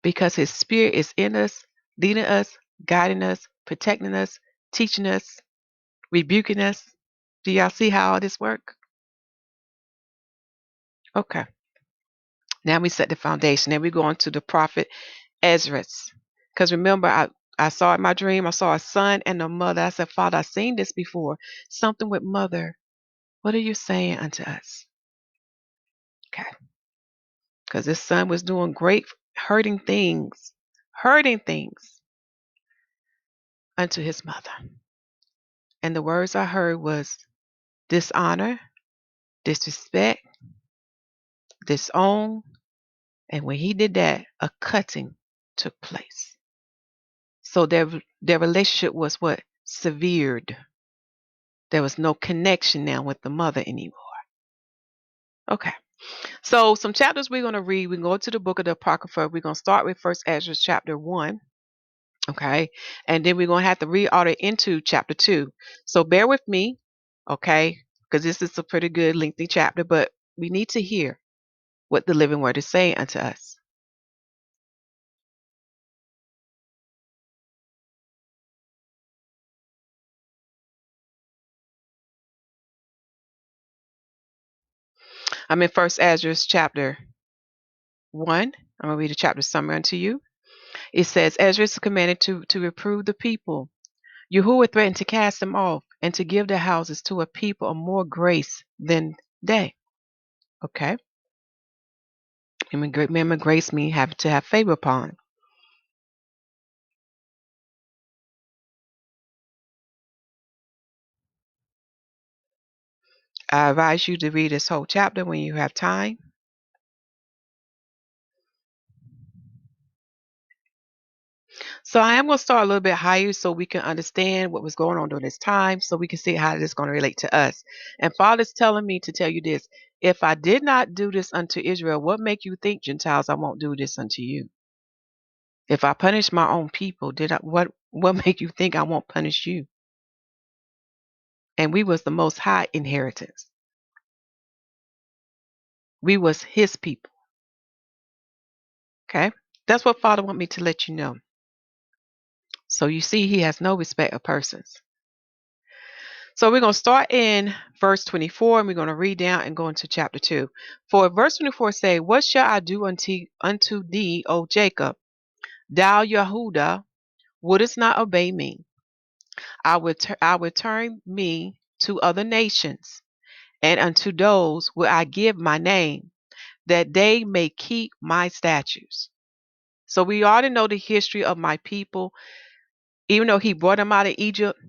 because his spirit is in us, leading us, guiding us, protecting us, teaching us, rebuking us. Do y'all see how all this works? Okay. Now we set the foundation. Then we go on to the prophet Ezra. Because remember, I saw in my dream, I saw a son and a mother. I said, Father, I've seen this before. Something with mother. What are you saying unto us? Okay. Because this son was doing great hurting things unto his mother. And the words I heard was dishonor, disrespect, disown. And when he did that, a cutting took place. So their relationship was what? Severed. There was no connection now with the mother anymore. Okay. So some chapters we're going to read. We can go to the book of the Apocrypha. We're going to start with First Ezra chapter 1. Okay. And then we're going to have to reorder into chapter 2. So bear with me. Okay. Because this is a pretty good lengthy chapter, but we need to hear what the living word is saying unto us. I'm in First Ezra chapter 1. I'm going to read the chapter summary unto you. It says, Ezra is commanded to reprove the people. Yahuwah threatened to cast them off and to give their houses to a people of more grace than they. Okay. Remember, grace means have to have favor upon. I advise you to read this whole chapter when you have time. So I am going to start a little bit higher so we can understand what was going on during this time so we can see how this is going to relate to us. And Father's telling me to tell you this. If I did not do this unto Israel, what make you think, Gentiles, I won't do this unto you? If I punish my own people, what make you think I won't punish you? And we was the most high inheritance. We was his people. Okay? That's what Father want me to let you know. So you see, he has no respect of persons. So we're going to start in verse 24 and we're going to read down and go into chapter 2. For verse 24 say, what shall I do unto thee, O Jacob? Thou Yahudah wouldest not obey me. I would turn me to other nations, and unto those will I give my name, that they may keep my statutes. So we already know the history of my people. Even though he brought them out of Egypt,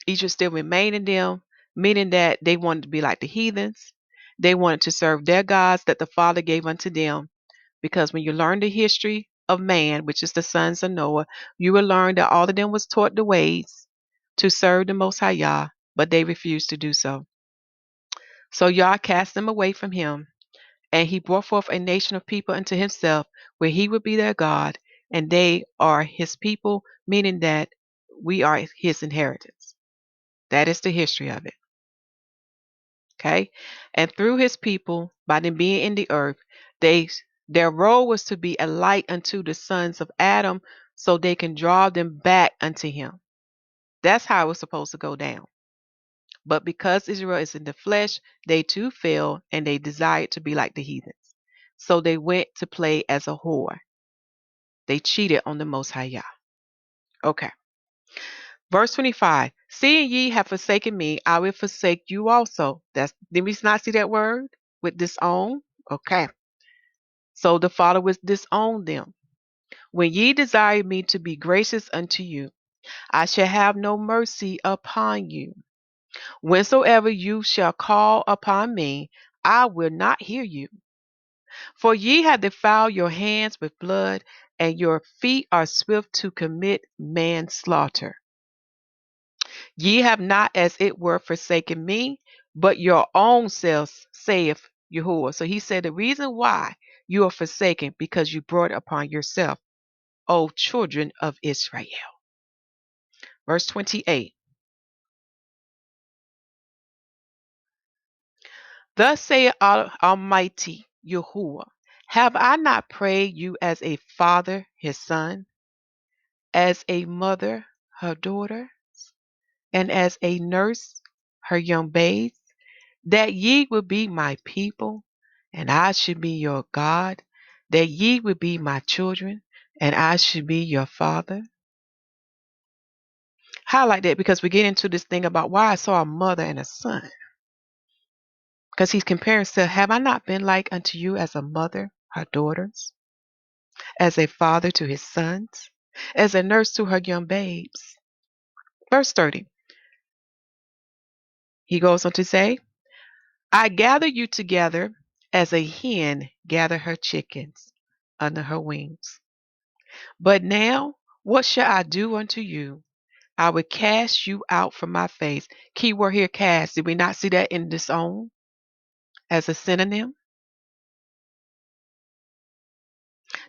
Egypt still remained in them, meaning that they wanted to be like the heathens. They wanted to serve their gods that the Father gave unto them. Because when you learn the history of man, which is the sons of Noah, you will learn that all of them was taught the ways to serve the Most High Yah, but they refused to do so. So Yah cast them away from him, and he brought forth a nation of people unto himself, where he would be their God, and they are his people, meaning that we are his inheritance. That is the history of it. Okay? And through his people, by them being in the earth, their role was to be a light unto the sons of Adam so they can draw them back unto him. That's how it was supposed to go down. But because Israel is in the flesh, they too fell and they desired to be like the heathens. So they went to play as a whore. They cheated on the Most High Yah. Okay. Verse 25. Seeing ye have forsaken me, I will forsake you also. Did we not see that word? With disown? Okay. So the Father will disown them. When ye desire me to be gracious unto you, I shall have no mercy upon you. Whensoever you shall call upon me, I will not hear you. For ye have defiled your hands with blood, and your feet are swift to commit manslaughter. Ye have not as it were forsaken me, but your own selves, saith Yahuwah. So he said the reason why you are forsaken, because you brought upon yourself, O children of Israel. Verse 28. Thus saith Almighty Yahuwah, have I not prayed you as a father his son, as a mother her daughter, and as a nurse her young babes, that ye would be my people, and I should be your God, that ye would be my children, and I should be your father? Highlight that because we get into this thing about why I saw a mother and a son. Because he's comparing to, have I not been like unto you as a mother her daughters, as a father to his sons, as a nurse to her young babes? Verse 30, he goes on to say, I gather you together as a hen gather her chickens under her wings. But now, what shall I do unto you? I will cast you out from my face. Key word here, cast. Did we not see that in disown as a synonym?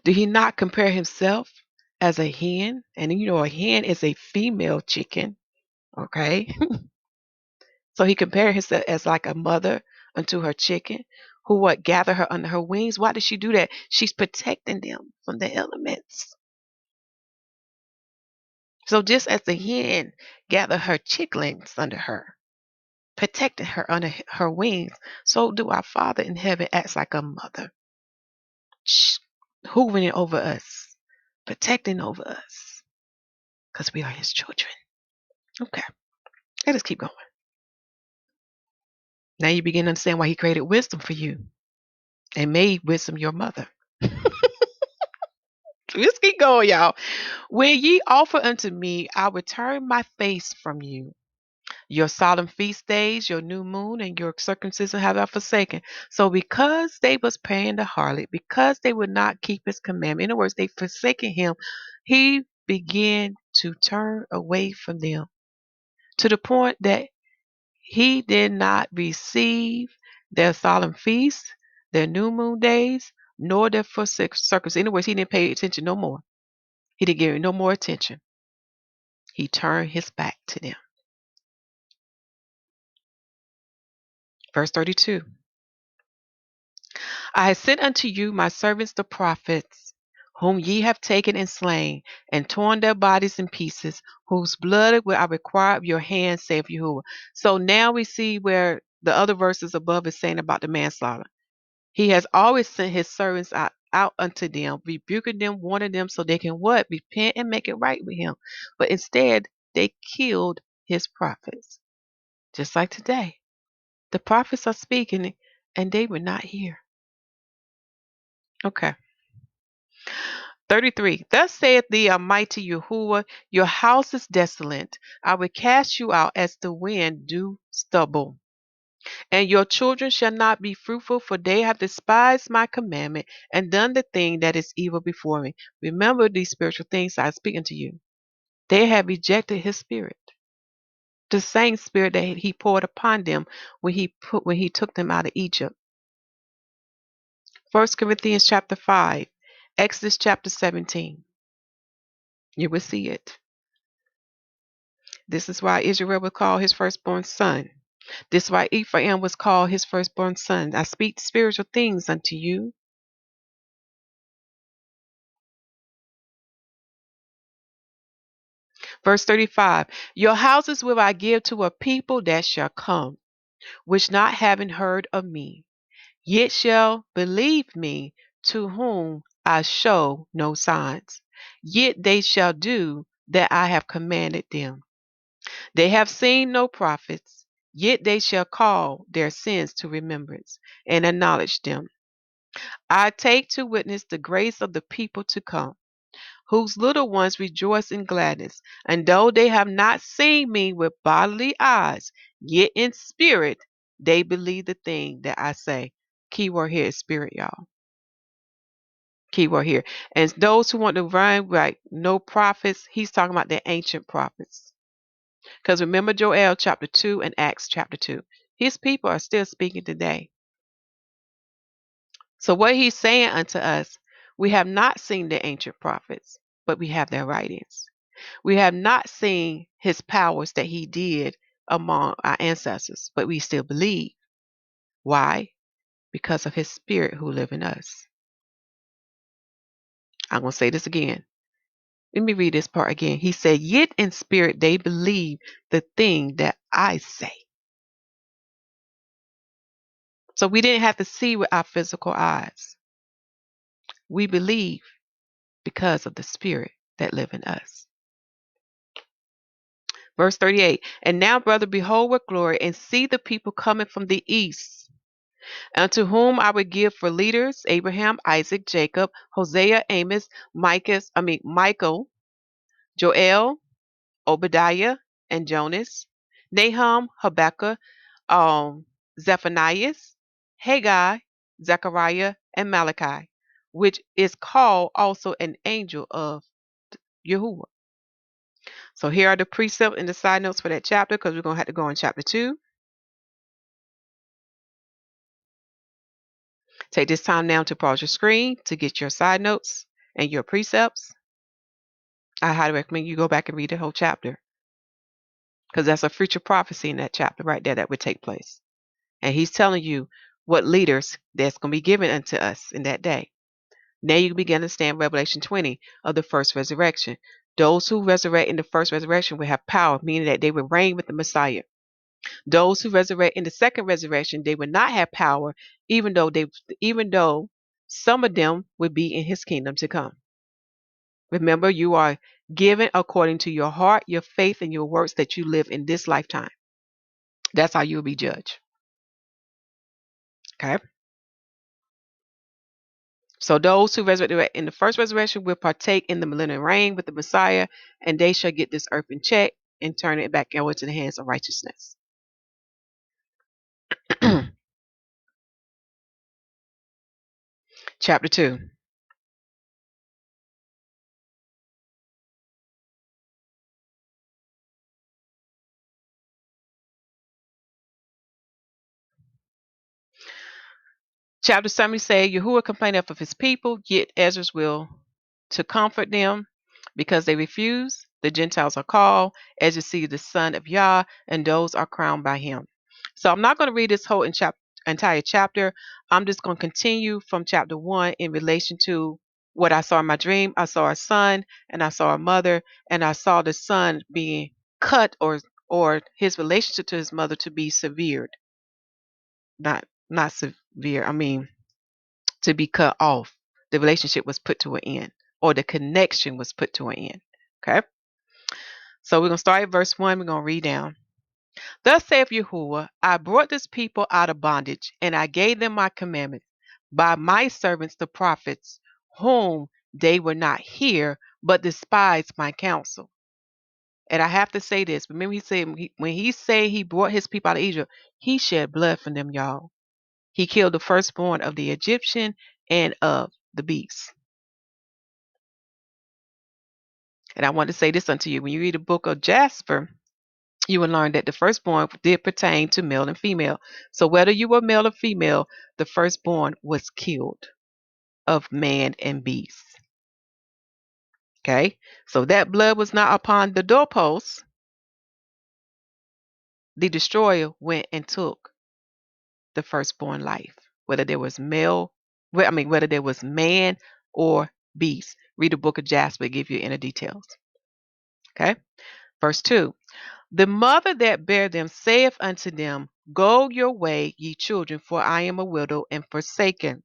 Did he not compare himself as a hen? And you know, a hen is a female chicken. Okay. So he compared himself as like a mother unto her chicken who would gather her under her wings. Why did she do that? She's protecting them from the elements. So just as the hen gathered her chicklings under her, protecting her under her wings, so do our Father in heaven acts like a mother, hoovering over us, protecting over us, because we are his children. Okay, let us keep going. Now you begin to understand why he created wisdom for you and made wisdom your mother. Let's keep going, y'all. When ye offer unto me, I will turn my face from you. Your solemn feast days, your new moon, and your circumcision have I forsaken. So because they was paying the harlot, because they would not keep his commandment, in other words, they forsaken him, he began to turn away from them to the point that he did not receive their solemn feasts, their new moon days, nor their circumcision. In other words, he didn't pay attention no more. He didn't give it no more attention. He turned his back to them. Verse 32. I have sent unto you my servants the prophets, whom ye have taken and slain, and torn their bodies in pieces, whose blood will I require of your hands, saith Yahuwah. So now we see where the other verses above is saying about the manslaughter. He has always sent his servants out unto them, rebuking them, warning them so they can what? Repent and make it right with him. But instead, they killed his prophets. Just like today. The prophets are speaking and they were not here. Okay. 33. Thus saith the Almighty Yahuwah, your house is desolate. I will cast you out as the wind do stubble. And your children shall not be fruitful, for they have despised my commandment and done the thing that is evil before me. Remember these spiritual things I speak unto you. They have rejected his spirit, the same spirit that he poured upon them when he took them out of Egypt. 1 Corinthians chapter 5, Exodus chapter 17. You will see it. This is why Israel was called his firstborn son. This is why Ephraim was called his firstborn son. I speak spiritual things unto you. Verse 35. Your houses will I give to a people that shall come, which not having heard of me, yet shall believe me, to whom I show no signs. Yet they shall do that I have commanded them. They have seen no prophets, yet they shall call their sins to remembrance and acknowledge them. I take to witness the grace of the people to come, whose little ones rejoice in gladness. And though they have not seen me with bodily eyes, yet in spirit they believe the thing that I say. Keyword here is spirit, y'all. Keyword here. And those who want to run like no prophets, he's talking about the ancient prophets. Because remember Joel chapter 2 and Acts chapter 2. His people are still speaking today. So what he's saying unto us, we have not seen the ancient prophets, but we have their writings. We have not seen his powers that he did among our ancestors, but we still believe. Why? Because of his spirit who live in us. I'm going to say this again. Let me read this part again. He said, yet in spirit they believe the thing that I say. So we didn't have to see with our physical eyes. We believe because of the spirit that live in us. Verse 38. And now, brother, behold with glory and see the people coming from the east, unto whom I would give for leaders Abraham, Isaac, Jacob, Hosea, Amos, Michael, Joel, Obadiah, and Jonas, Nahum, Habakkuk, Zephaniah, Haggai, Zechariah, and Malachi, which is called also an angel of Yahuwah. So here are the precepts and the side notes for that chapter, because we're going to have to go in chapter 2. Take this time now to pause your screen to get your side notes and your precepts. I highly recommend you go back and read the whole chapter, because that's a future prophecy in that chapter right there that would take place. And he's telling you what leaders that's going to be given unto us in that day. Now you begin to understand Revelation 20 of the first resurrection. Those who resurrect in the first resurrection will have power, meaning that they will reign with the Messiah. Those who resurrect in the second resurrection, they will not have power, even though some of them would be in his kingdom to come. Remember, you are given according to your heart, your faith, and your works that you live in this lifetime. That's how you will be judged. Okay? So those who resurrect in the first resurrection will partake in the millennial reign with the Messiah, and they shall get this earth in check. and turn it back over to the hands of righteousness. Chapter 2. Chapter 70 say, Yahuwah complaineth of his people, yet Ezra's will to comfort them, because they refuse. The Gentiles are called, as you see, the son of Yah, and those are crowned by him. So I'm not going to read this whole entire chapter. I'm just going to continue from chapter 1 in relation to what I saw in my dream. I saw a son and I saw a mother, and I saw the son being cut, or his relationship to his mother to be severed. Not severe. I mean, to be cut off. The relationship was put to an end, or the connection was put to an end. Okay? So we're going to start at verse 1. We're going to read down. Thus saith Yahuwah, I brought this people out of bondage, and I gave them my commandments by my servants the prophets, whom they would not hear, but despised my counsel. And I have to say this. Remember, he said when he said he brought his people out of Egypt, he shed blood for them, y'all. He killed the firstborn of the Egyptian and of the beast. And I want to say this unto you. When you read the book of Jasper, you will learn that the firstborn did pertain to male and female. So whether you were male or female, the firstborn was killed of man and beast. Okay? So that blood was not upon the doorposts. The destroyer went and took the firstborn life, whether there was whether there was man or beast. Read the book of Jasper, give you inner details. Okay? Verse 2. The mother that bare them saith unto them, Go your way, ye children, for I am a widow and forsaken.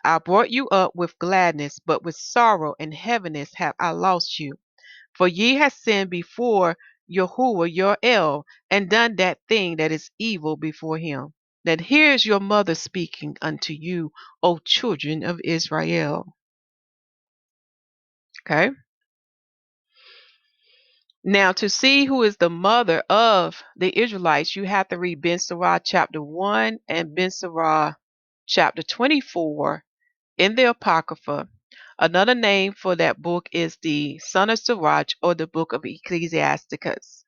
I brought you up with gladness, but with sorrow and heaviness have I lost you. For ye have sinned before Yahuwah your El, and done that thing that is evil before him. Then here's your mother speaking unto you, O children of Israel. Okay? Now, to see who is the mother of the Israelites, you have to read Ben Sirah chapter 1 and Ben Sirah chapter 24 in the Apocrypha. Another name for that book is the Son of Sirach, or the book of Ecclesiasticus.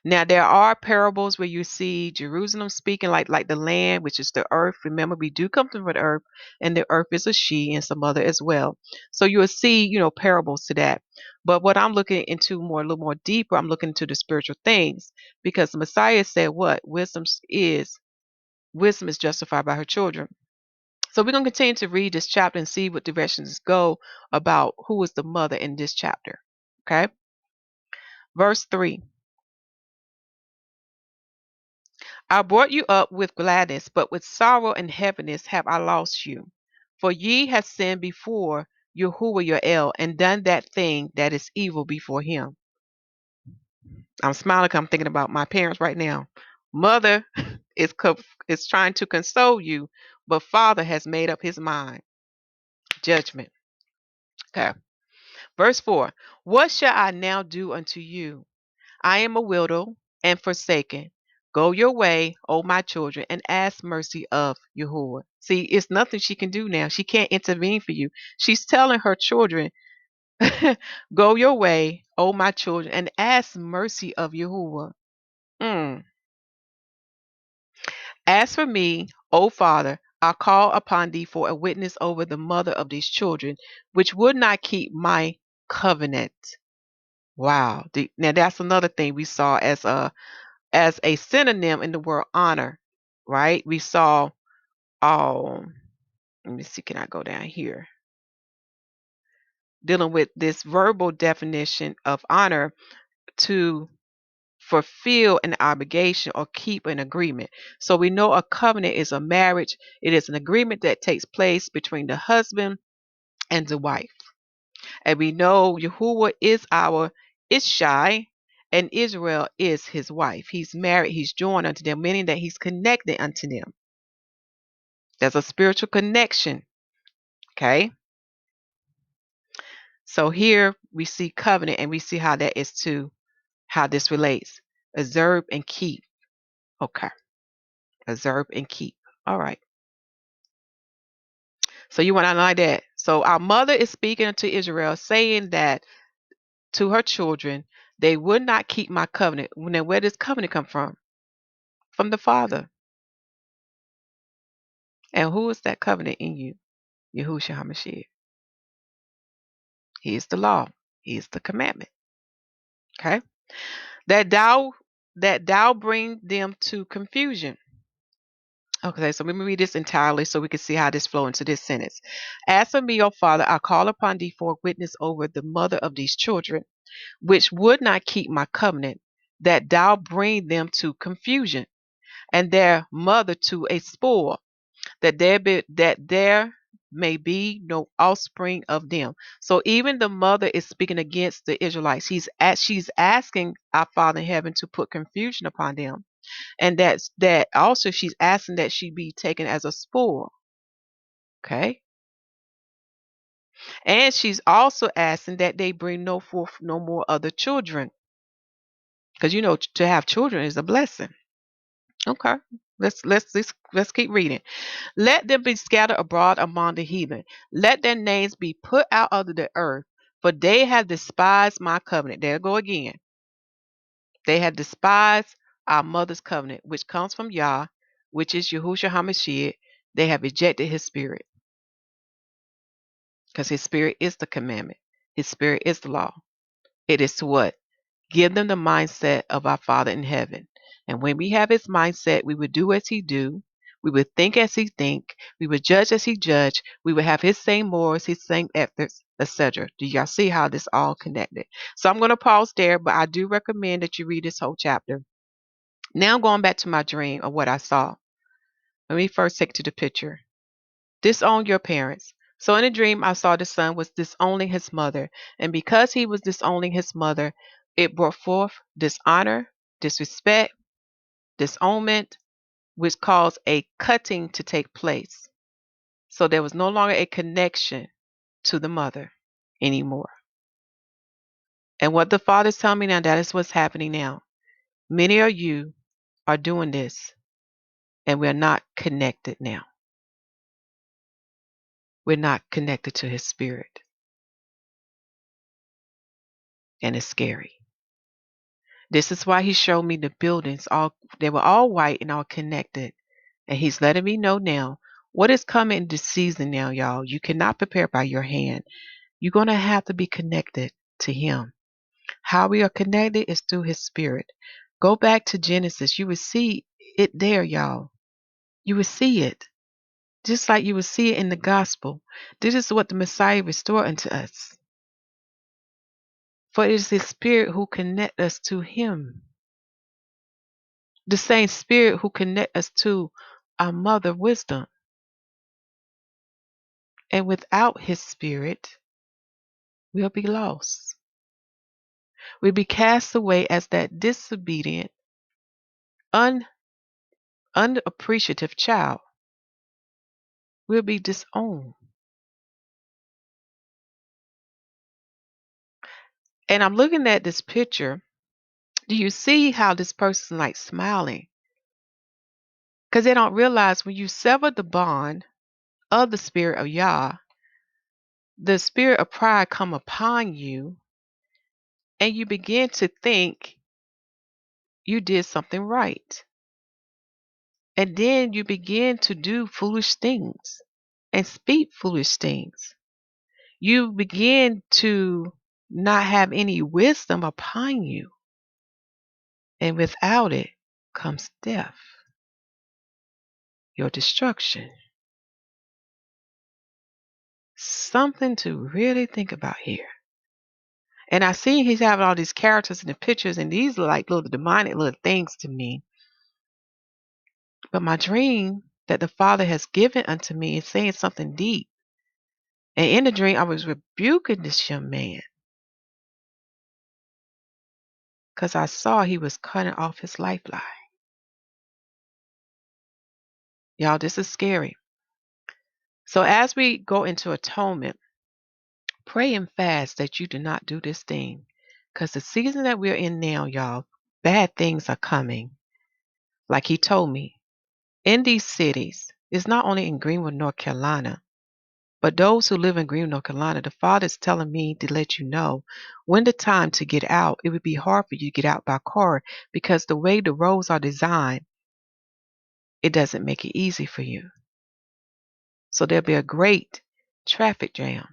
Now, there are parables where you see Jerusalem speaking like the land, which is the earth. Remember, we do come from the earth, and the earth is a she and some other as well. So you will see, parables to that. But what I'm looking into a little more deeper, I'm looking into the spiritual things, because the Messiah said, "What wisdom is justified by her children." So we're going to continue to read this chapter and see what directions go about who is the mother in this chapter. Okay, verse 3. I brought you up with gladness, but with sorrow and heaviness have I lost you. For ye have sinned before Yahuwah your El, and done that thing that is evil before him. I'm smiling because I'm thinking about my parents right now. Mother is trying to console you, but father has made up his mind. Judgment. Okay. Verse 4. What shall I now do unto you? I am a widow and forsaken. Go your way, O my children, and ask mercy of Yahuwah. See, it's nothing she can do now. She can't intervene for you. She's telling her children, Go your way, O my children, and ask mercy of Yahuwah. As for me, O Father, I call upon thee for a witness over the mother of these children, which would not keep my covenant. Wow. Now that's another thing we saw as a synonym in the word honor, right? We saw, let me see, can I go down here? Dealing with this verbal definition of honor, to fulfill an obligation or keep an agreement. So we know a covenant is a marriage. It is an agreement that takes place between the husband and the wife. And we know Yahuwah is our Ishai, and Israel is his wife. He's married, he's joined unto them, meaning that he's connected unto them. There's a spiritual connection. Okay. So here we see covenant, and we see how that is to how this relates. Observe and keep. Okay. Observe and keep. All right. So you want to like that. So our mother is speaking to Israel, saying that to her children, they would not keep my covenant. Now, where does covenant come from? From the Father. And who is that covenant in you? Yahusha HaMashiach. He is the law. He is the commandment. Okay. That thou bring them to confusion. Okay, so let me read this entirely so we can see how this flows into this sentence. As for me, O Father, I call upon thee for a witness over the mother of these children, which would not keep my covenant, that thou bring them to confusion, and their mother to a spoil, that there may be no offspring of them. So even the mother is speaking against the Israelites. She's asking our Father in heaven to put confusion upon them. And that also she's asking that she be taken as a spoil. Okay. And she's also asking that they bring no forth no more other children. Because to have children is a blessing. Okay. Let's keep reading. Let them be scattered abroad among the heathen. Let their names be put out of the earth, for they have despised my covenant. There go again. They have despised our mother's covenant, which comes from Yah, which is Yahusha HaMashiach. They have rejected his spirit, because his spirit is the commandment. His spirit is the law. It is to what? Give them the mindset of our Father in heaven. And when we have his mindset, we would do as he do. We would think as he think. We would judge as he judge. We would have his same morals, his same ethics, etc. Do y'all see how this all connected? So I'm going to pause there, but I do recommend that you read this whole chapter. Now going back to my dream of what I saw. Let me first take to the picture. Disown your parents. So in a dream, I saw the son was disowning his mother. And because he was disowning his mother, it brought forth dishonor, disrespect, disownment, which caused a cutting to take place. So there was no longer a connection to the mother anymore. And what the Father's telling me now, that is what's happening now. Many of you are doing this, and we're not connected now. We're not connected to his spirit. And it's scary. This is why he showed me the buildings. They were all white and all connected. And he's letting me know now what is coming in this season now, y'all. You cannot prepare by your hand. You're going to have to be connected to him. How we are connected is through his spirit. Go back to Genesis. You will see it there, y'all. You will see it. Just like you will see it in the gospel. This is what the Messiah restored unto us. For it is his spirit who connect us to him. The same spirit who connect us to our mother wisdom. And without his spirit, we'll be lost. We'll be cast away as that disobedient, unappreciative child. We'll be disowned. And I'm looking at this picture. Do you see how this person like smiling? Because they don't realize when you sever the bond of the spirit of Yah, the spirit of pride come upon you, and you begin to think you did something right. And then you begin to do foolish things and speak foolish things. You begin to not have any wisdom upon you. And without it comes death, your destruction. Something to really think about here. And I see he's having all these characters in the pictures, and these are like little demonic little things to me. But my dream that the Father has given unto me is saying something deep. And in the dream, I was rebuking this young man because I saw he was cutting off his lifeline. Y'all, this is scary. So as we go into atonement, pray and fast that you do not do this thing, Because the season that we're in now, y'all, bad things are coming. Like he told me, in these cities, it's not only in Greenwood, North Carolina, but those who live in Greenwood, North Carolina, the Father is telling me to let you know when the time to get out, it would be hard for you to get out by car because the way the roads are designed, it doesn't make it easy for you. So there'll be a great traffic jam.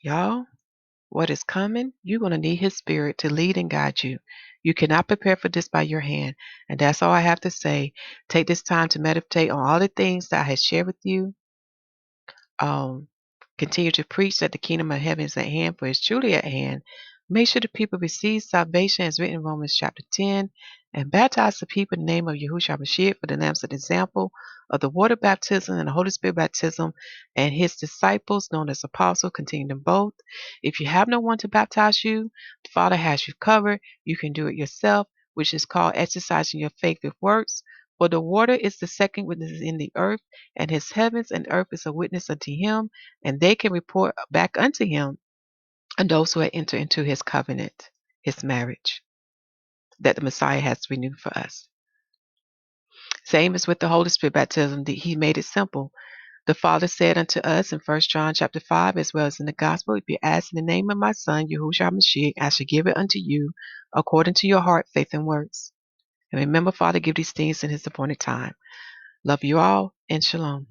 Y'all, what is coming, you're going to need his spirit to lead and guide you. You cannot prepare for this by your hand. And that's all I have to say. Take this time to meditate on all the things that I have shared with you. Um, Continue to preach that the kingdom of heaven is at hand, for it's truly at hand. Make sure the people receive salvation as written in Romans chapter 10, and baptize the people in the name of Yahusha the Messiah for the name's an example of the water baptism and the Holy Spirit baptism, and his disciples, known as apostles, continue them both. If you have no one to baptize you, the Father has you covered. You can do it yourself, which is called exercising your faith with works. For the water is the second witness in the earth, and his heavens and earth is a witness unto him, and they can report back unto him and those who had entered into his covenant, his marriage, that the Messiah has renewed for us. Same as with the Holy Spirit baptism, he made it simple. The Father said unto us in 1 John chapter 5, as well as in the Gospel, if you ask in the name of my Son, Yahusha HaMashiach, I shall give it unto you according to your heart, faith, and works. And remember, Father, give these things in his appointed time. Love you all, and shalom.